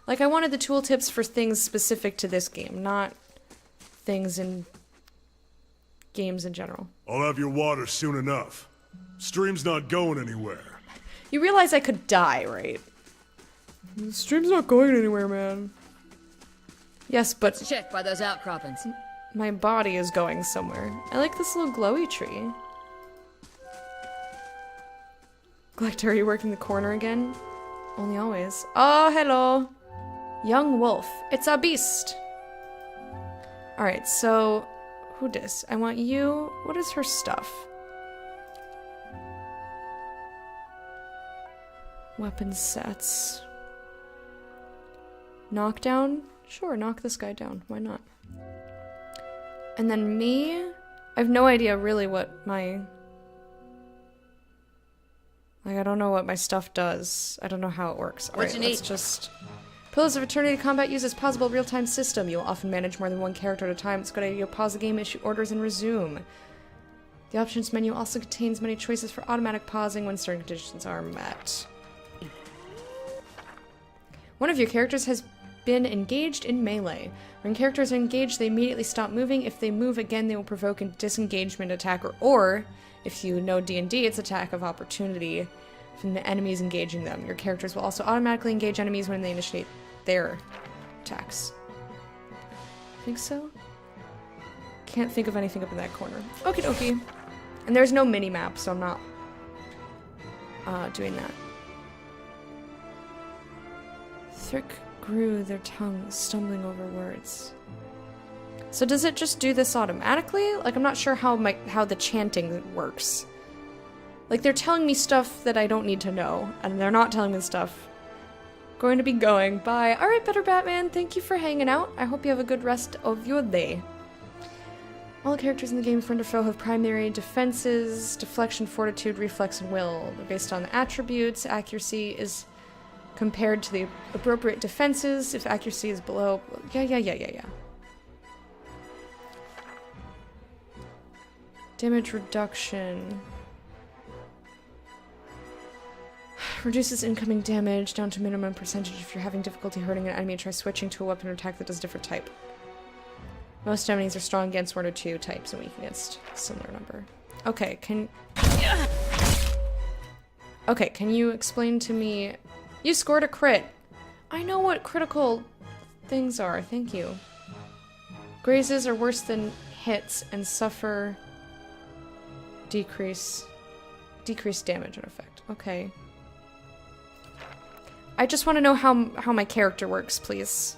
Like, I wanted the tooltips for things specific to this game, not things in games in general. I'll have your water soon enough. Stream's not going anywhere. You realize I could die, right? The stream's not going anywhere, man. Yes, but Check by those outcroppings. my body is going somewhere. I like this little glowy tree. Galacta, are you working the corner again? Only always. Oh, hello. Young wolf. It's a beast. Alright, so who dis? I want you. What is her stuff? Weapon sets. Knockdown? Sure, knock this guy down. Why not? And then me? I have no idea really what my... Like, I don't know what my stuff does. I don't know how it works. Alright, let's just... Pillars of Eternity combat uses pausable real-time system. You'll often manage more than one character at a time. It's a good idea to pause the game, issue orders, and resume. The options menu also contains many choices for automatic pausing when certain conditions are met. One of your characters has been engaged in melee. When characters are engaged, they immediately stop moving. If they move again, they will provoke a disengagement attack, or if you know D&D, it's attack of opportunity from the enemies engaging them. Your characters will also automatically engage enemies when they initiate their attacks. Think so? Can't think of anything up in that corner. Okie dokie. And there's no mini-map, so I'm not doing that. Thrick grew their tongues, stumbling over words. So does it just do this automatically? Like, I'm not sure how the chanting works. Like, they're telling me stuff that I don't need to know, and they're not telling me stuff. Going to be going. Bye. Alright, Better Batman, thank you for hanging out. I hope you have a good rest of your day. All the characters in the game, friend or foe, have primary defenses, deflection, fortitude, reflex, and will. They're based on the attributes. Accuracy is compared to the appropriate defenses. If accuracy is below... Yeah. Damage reduction. Reduces incoming damage down to minimum percentage if you're having difficulty hurting an enemy. Try switching to a weapon or attack that does a different type. Most enemies are strong against 1 or 2 types and weak against a similar number. Okay, Okay, can you explain to me... You scored a crit! I know what critical things are, thank you. Grazes are worse than hits and suffer... Decreased damage in effect. Okay. I just want to know how my character works, please.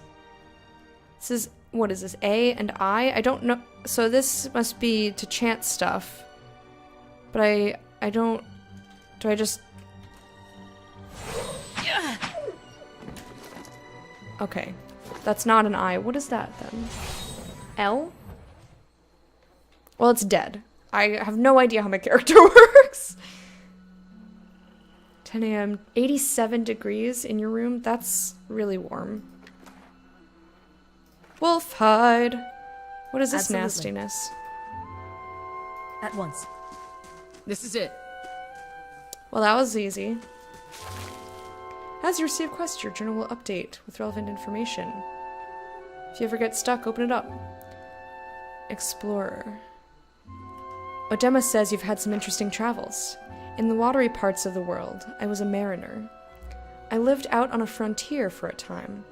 This is... What is this? A and I? I don't know... So this must be to chant stuff. But I don't... Do I just... Okay. That's not an I. What is that, then? L? Well, it's dead. I have no idea how my character works. 10 a.m. 87 degrees in your room? That's really warm. Wolf hide. What is this nastiness? At once. This is it. Well, that was easy. As you receive quests, your journal will update with relevant information. If you ever get stuck, open it up. Explorer. Odema says you've had some interesting travels. In the watery parts of the world, I was a mariner. I lived out on a frontier for a time.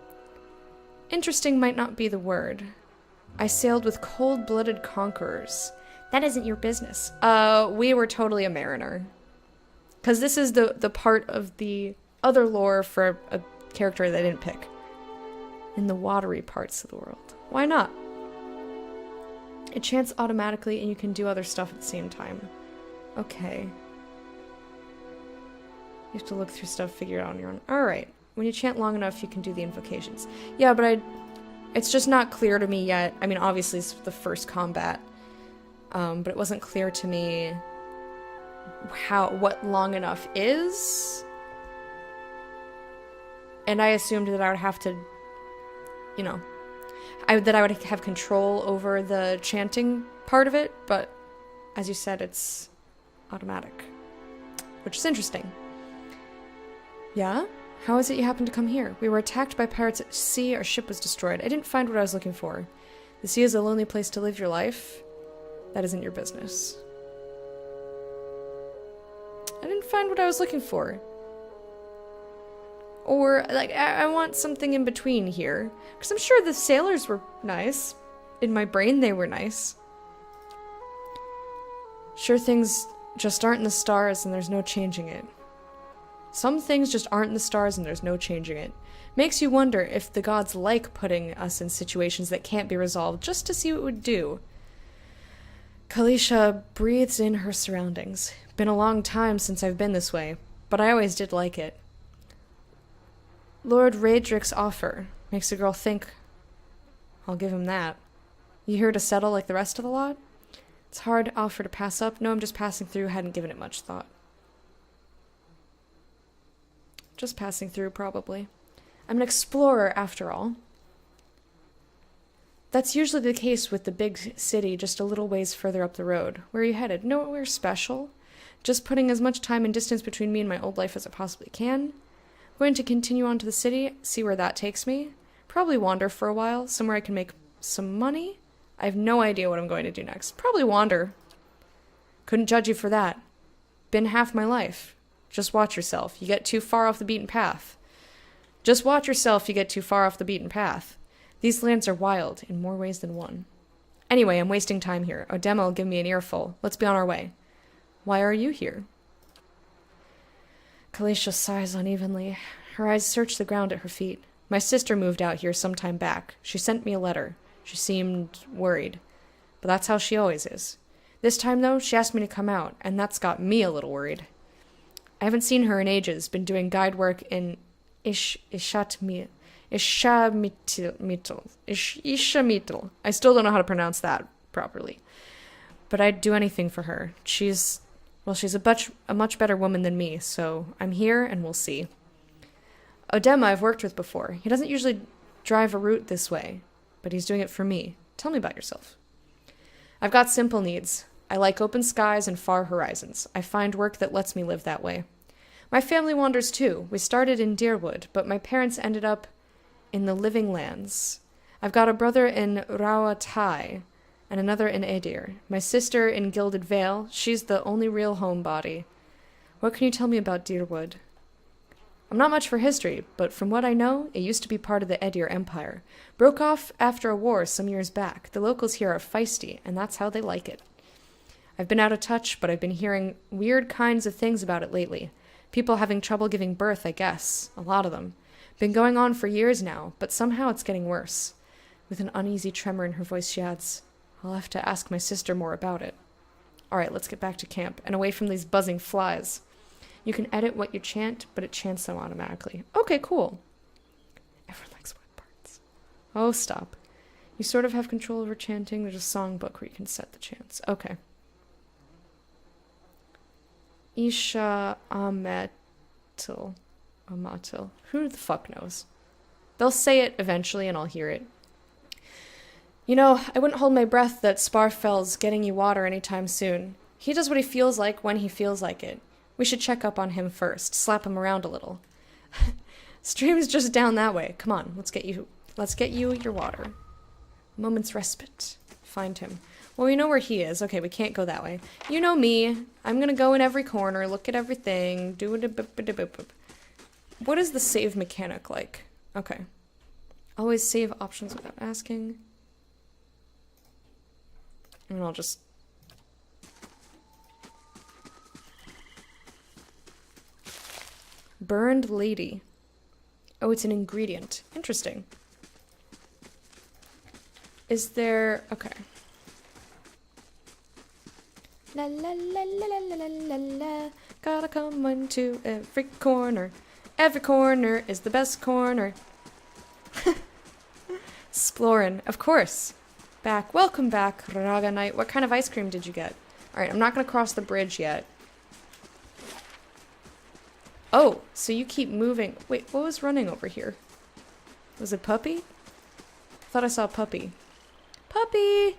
Interesting might not be the word. I sailed with cold-blooded conquerors. That isn't your business. We were totally a mariner. Because this is the part of the other lore for a character they didn't pick. In the watery parts of the world. Why not? It chants automatically and you can do other stuff at the same time. Okay. You have to look through stuff, figure it out on your own. Alright. When you chant long enough, you can do the invocations. Yeah, but it's just not clear to me yet. I mean, obviously it's the first combat. But it wasn't clear to me what long enough is. And I assumed that I would have to, you know, that I would have control over the chanting part of it, but as you said, it's automatic, which is interesting. Yeah? How is it you happened to come here? We were attacked by pirates at sea, our ship was destroyed. I didn't find what I was looking for. The sea is a lonely place to live your life. That isn't your business. I didn't find what I was looking for. Or, like, I want something in between here. Because I'm sure the sailors were nice. In my brain, they were nice. Sure, things just aren't in the stars and there's no changing it. Some things just aren't in the stars and there's no changing it. Makes you wonder if the gods like putting us in situations that can't be resolved just to see what it would do. Kalisha breathes in her surroundings. Been a long time since I've been this way, but I always did like it. Lord Raedric's offer makes a girl think. I'll give him that. You here to settle like the rest of the lot? It's a hard offer to pass up. No, I'm just passing through, hadn't given it much thought. Just passing through, probably. I'm an explorer, after all. That's usually the case with the big city just a little ways further up the road. Where are you headed? Nowhere special. Just putting as much time and distance between me and my old life as I possibly can. Going to continue on to the city, see where that takes me. Probably wander for a while, somewhere I can make some money. I have no idea what I'm going to do next. Probably wander. Couldn't judge you for that. Been half my life. Just watch yourself. You get too far off the beaten path. Just watch yourself, you get too far off the beaten path. These lands are wild, in more ways than one. Anyway, I'm wasting time here. Odema will give me an earful. Let's be on our way. Why are you here? Kalisha sighs unevenly. Her eyes search the ground at her feet. My sister moved out here some time back. She sent me a letter. She seemed worried. But that's how she always is. This time, though, she asked me to come out, and that's got me a little worried. I haven't seen her in ages. Been doing guide work in Ishamitl. I still don't know how to pronounce that properly. But I'd do anything for her. She's a much better woman than me, so I'm here and we'll see. Odema I've worked with before. He doesn't usually drive a route this way, but he's doing it for me. Tell me about yourself. I've got simple needs. I like open skies and far horizons. I find work that lets me live that way. My family wanders too. We started in Deerwood, but my parents ended up in the Living Lands. I've got a brother in Rauatai and another in Edir. My sister in Gilded Vale. She's the only real homebody. What can you tell me about Deerwood? I'm not much for history, but from what I know, it used to be part of the Edir Empire. Broke off after a war some years back. The locals here are feisty, and that's how they like it. I've been out of touch, but I've been hearing weird kinds of things about it lately. People having trouble giving birth, I guess. A lot of them. Been going on for years now, but somehow it's getting worse. With an uneasy tremor in her voice, she adds, I'll have to ask my sister more about it. All right, let's get back to camp, and away from these buzzing flies. You can edit what you chant, but it chants them automatically. Okay, cool. Everyone likes wet parts. Oh, stop. You sort of have control over chanting. There's a songbook where you can set the chants. Okay. Isha Amatil. Amatil. Who the fuck knows? They'll say it eventually and I'll hear it. You know, I wouldn't hold my breath that Sparfell's getting you water anytime soon. He does what he feels like when he feels like it. We should check up on him first, slap him around a little. Stream's just down that way. Come on, let's get you your water. Moment's respite. Find him. Well, we know where he is. Okay, we can't go that way. You know me. I'm gonna go in every corner, look at everything, do it. What is the save mechanic like? Okay. Always save options without asking. And I'll just... Burned lady. Oh, it's an ingredient. Interesting. Is there... Okay. La la la la la la la la. Gotta come into every corner. Every corner is the best corner. Explorin', of course. Back. Welcome back, Raga Knight. What kind of ice cream did you get? Alright, I'm not gonna cross the bridge yet. Oh, so you keep moving. Wait, what was running over here? Was it Puppy? I thought I saw Puppy. Puppy!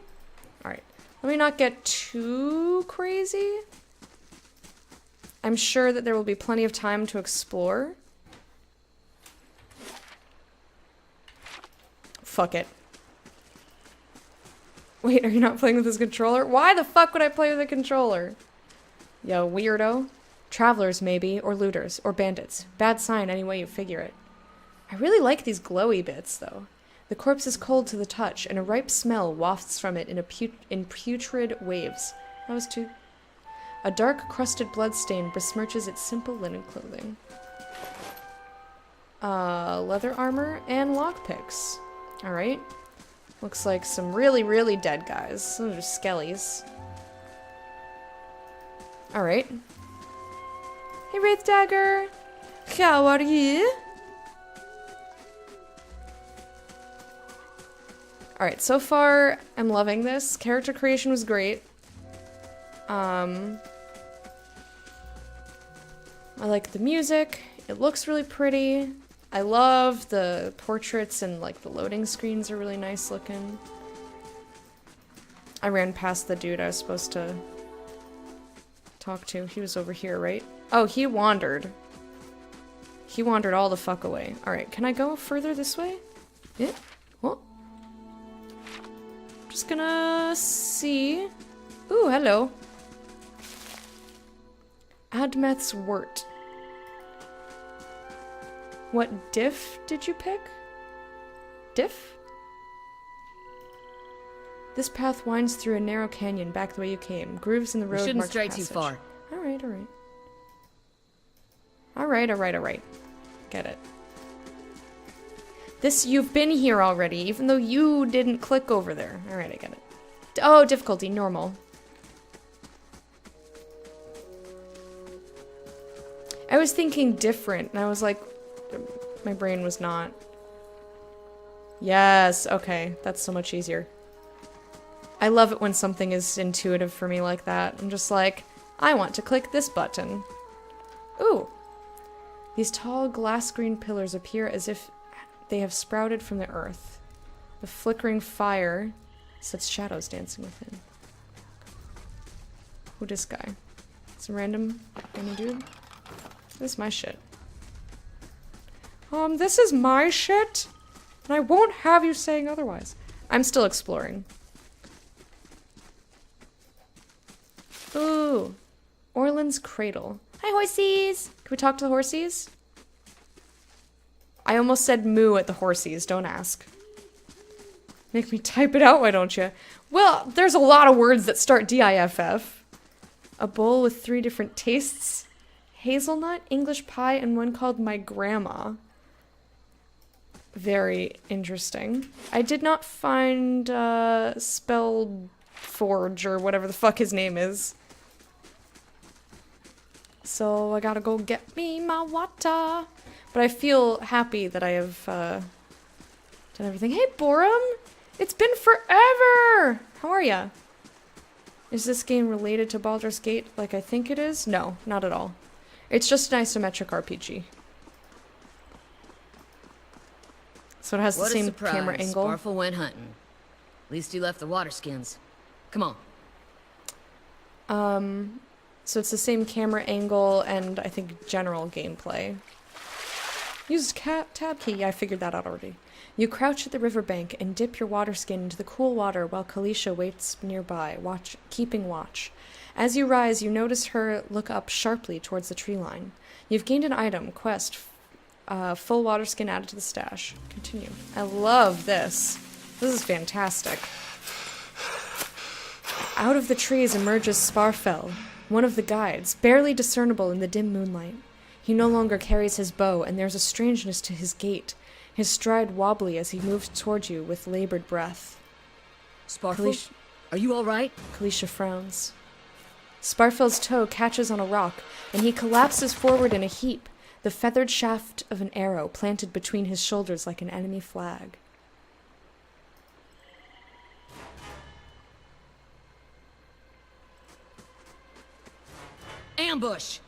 Alright, let me not get too crazy. I'm sure that there will be plenty of time to explore. Fuck it. Wait, are you not playing with this controller? Why the fuck would I play with a controller? Yo, weirdo. Travelers, maybe, or looters, or bandits. Bad sign any way you figure it. I really like these glowy bits, though. The corpse is cold to the touch, and a ripe smell wafts from it in putrid waves. That was too... A dark, crusted bloodstain besmirches its simple linen clothing. Leather armor and lockpicks. Alright. Looks like some really, really dead guys. Those are skellies. Alright. Hey, Wraith Dagger! How are you? Alright, so far, I'm loving this. Character creation was great. I like the music. It looks really pretty. I love the portraits and, like, the loading screens are really nice looking. I ran past the dude I was supposed to talk to. He was over here, right? Oh, he wandered. He wandered all the fuck away. Alright, can I go further this way? Yeah? Well. Just gonna see. Ooh, hello. Admeth's Wort. What diff did you pick? Diff? This path winds through a narrow canyon back the way you came. Grooves in the road We shouldn't mark stray passage. too far. Alright, alright. Alright. Get it. This, you've been here already, even though you didn't click over there. Alright, I get it. Oh, difficulty, normal. I was thinking different, and I was like, my brain was not. Yes, okay, that's so much easier. I love it when something is intuitive for me like that. I'm just like, I want to click this button. Ooh. These tall glass green pillars appear as if they have sprouted from the earth. The flickering fire sets shadows dancing within. Who this guy? Some random dude? This is my shit. This is my shit? And I won't have you saying otherwise. I'm still exploring. Ooh. Orland's Cradle. Hi, horsies! Can we talk to the horsies? I almost said moo at the horsies, don't ask. Make me type it out, why don't you? Well, there's a lot of words that start D-I-F-F. A bowl with 3 different tastes. Hazelnut, English pie, and one called My Grandma. Very interesting. I did not find Spellforge or whatever the fuck his name is. So I gotta go get me my water. But I feel happy that I have done everything. Hey, Borum! It's been forever! How are ya? Is this game related to Baldur's Gate like I think it is? No, not at all. It's just an isometric RPG. So it has the same camera angle. Sparfle went hunting. At least he left the water skins. Come on. So it's the same camera angle and I think general gameplay. Use tab key. Yeah, I figured that out already. You crouch at the riverbank and dip your water skin into the cool water while Kalisha waits nearby, keeping watch. As you rise, you notice her look up sharply towards the tree line. You've gained an item, quest, full water skin added to the stash. Continue. I love this. This is fantastic. Out of the trees emerges Sparfell, one of the guides, barely discernible in the dim moonlight. He no longer carries his bow, and there's a strangeness to his gait, his stride wobbly as he moves toward you with labored breath. Sparfell, are you all right? Kalisha frowns. Sparfell's toe catches on a rock, and he collapses forward in a heap, the feathered shaft of an arrow planted between his shoulders like an enemy flag. Ambush!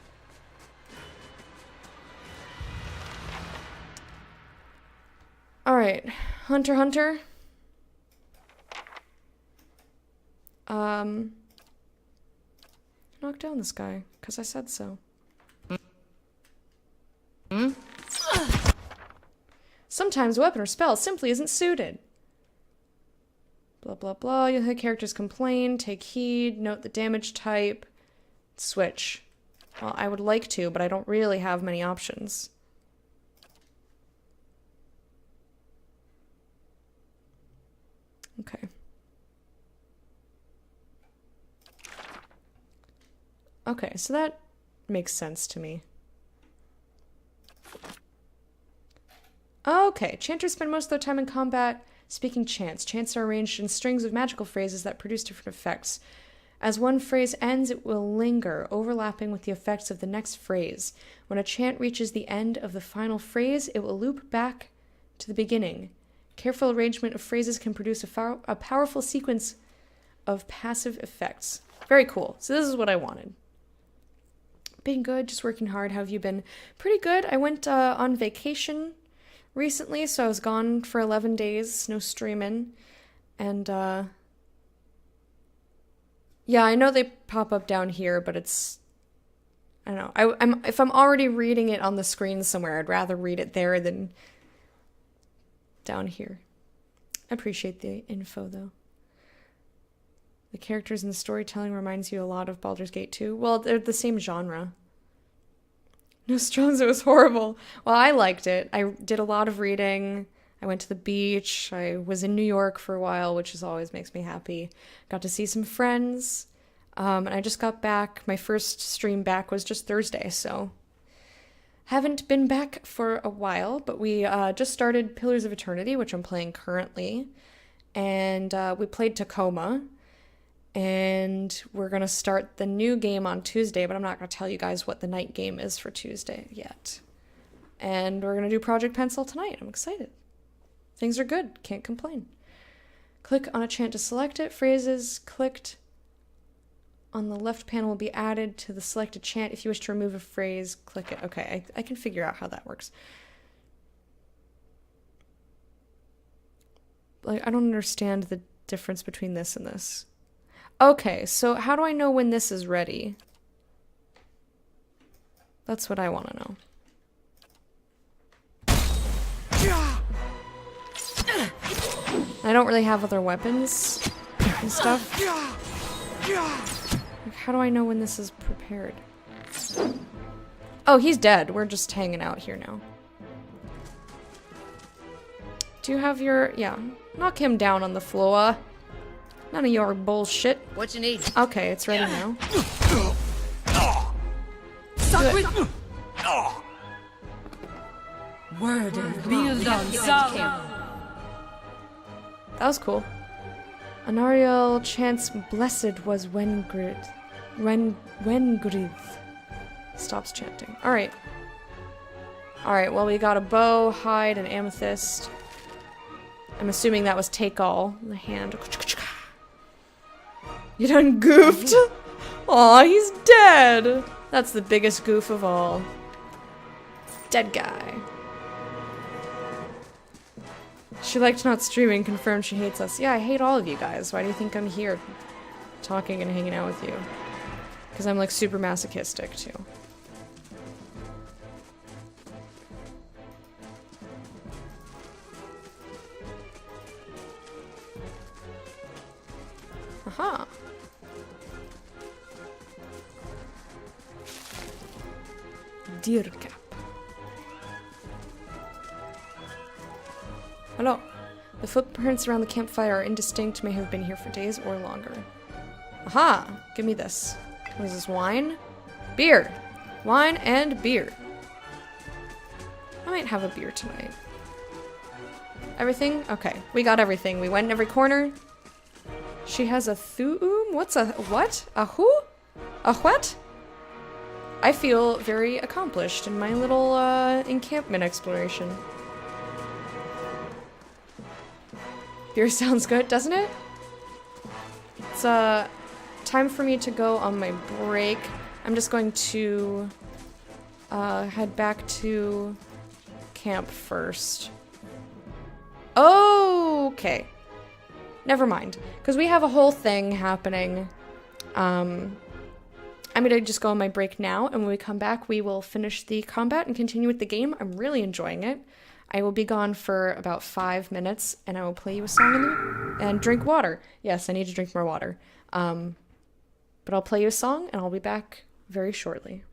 Alright, Hunter. Knock down this guy, because I said so. Sometimes a weapon or spell simply isn't suited. Blah, blah, blah. You'll hear characters complain, take heed, note the damage type, switch. Well, I would like to, but I don't really have many options. Okay. Okay, so that makes sense to me. Okay, chanters spend most of their time in combat speaking chants. Chants are arranged in strings of magical phrases that produce different effects. As one phrase ends, it will linger, overlapping with the effects of the next phrase. When a chant reaches the end of the final phrase, it will loop back to the beginning. Careful arrangement of phrases can produce a powerful sequence of passive effects. Very cool. So this is what I wanted. Been good, just working hard. How have you been? Pretty good. I went on vacation recently, so I was gone for 11 days, no streaming. And, yeah, I know they pop up down here, but it's, I don't know. If I'm already reading it on the screen somewhere, I'd rather read it there than down here. I appreciate the info, though. The characters and the storytelling reminds you a lot of Baldur's Gate 2. Well, they're the same genre. Nostromo was horrible. Well, I liked it. I did a lot of reading. I went to the beach. I was in New York for a while, which always makes me happy. Got to see some friends. And I just got back. My first stream back was just Thursday, so haven't been back for a while, but we just started Pillars of Eternity, which I'm playing currently. And we played Tacoma. And we're going to start the new game on Tuesday, but I'm not going to tell you guys what the night game is for Tuesday yet. And we're going to do Project Pencil tonight. I'm excited. Things are good. Can't complain. Click on a chant to select it. Phrases clicked on the left panel will be added to the selected chant. If you wish to remove a phrase, click it. Okay, I can figure out how that works. Like, I don't understand the difference between this and this. Okay, so how do I know when this is ready? That's what I want to know. I don't really have other weapons and stuff. Like, how do I know when this is prepared? Oh, he's dead. We're just hanging out here now. Do you have your... Yeah. Knock him down on the floor. None of your bullshit. What you need? Okay, it's ready now. Word of Bildon Saga. That was cool. Anariel chants blessed was Wengrid. Wengrith. Stops chanting. Alright. Alright, well we got a bow, hide, and amethyst. I'm assuming that was take all. The hand. You done goofed? Aw, he's dead! That's the biggest goof of all. Dead guy. She liked not streaming, confirmed she hates us. Yeah, I hate all of you guys. Why do you think I'm here talking and hanging out with you? Because I'm like super masochistic too. Aha. Deer cap. Hello. The footprints around the campfire are indistinct, may have been here for days or longer. Aha! Give me this. What is this, wine? Beer! Wine and beer. I might have a beer tonight. Everything? Okay, we got everything. We went in every corner. She has a thuum? What's a what? A who? A what? I feel very accomplished in my little encampment exploration. Beer sounds good, doesn't it? It's time for me to go on my break. I'm just going to head back to camp first. Okay. Never mind, because we have a whole thing happening. I'm gonna just go on my break now, and when we come back, we will finish the combat and continue with the game. I'm really enjoying it. I will be gone for about 5 minutes, and I will play you a song and drink water. Yes, I need to drink more water. But I'll play you a song, and I'll be back very shortly.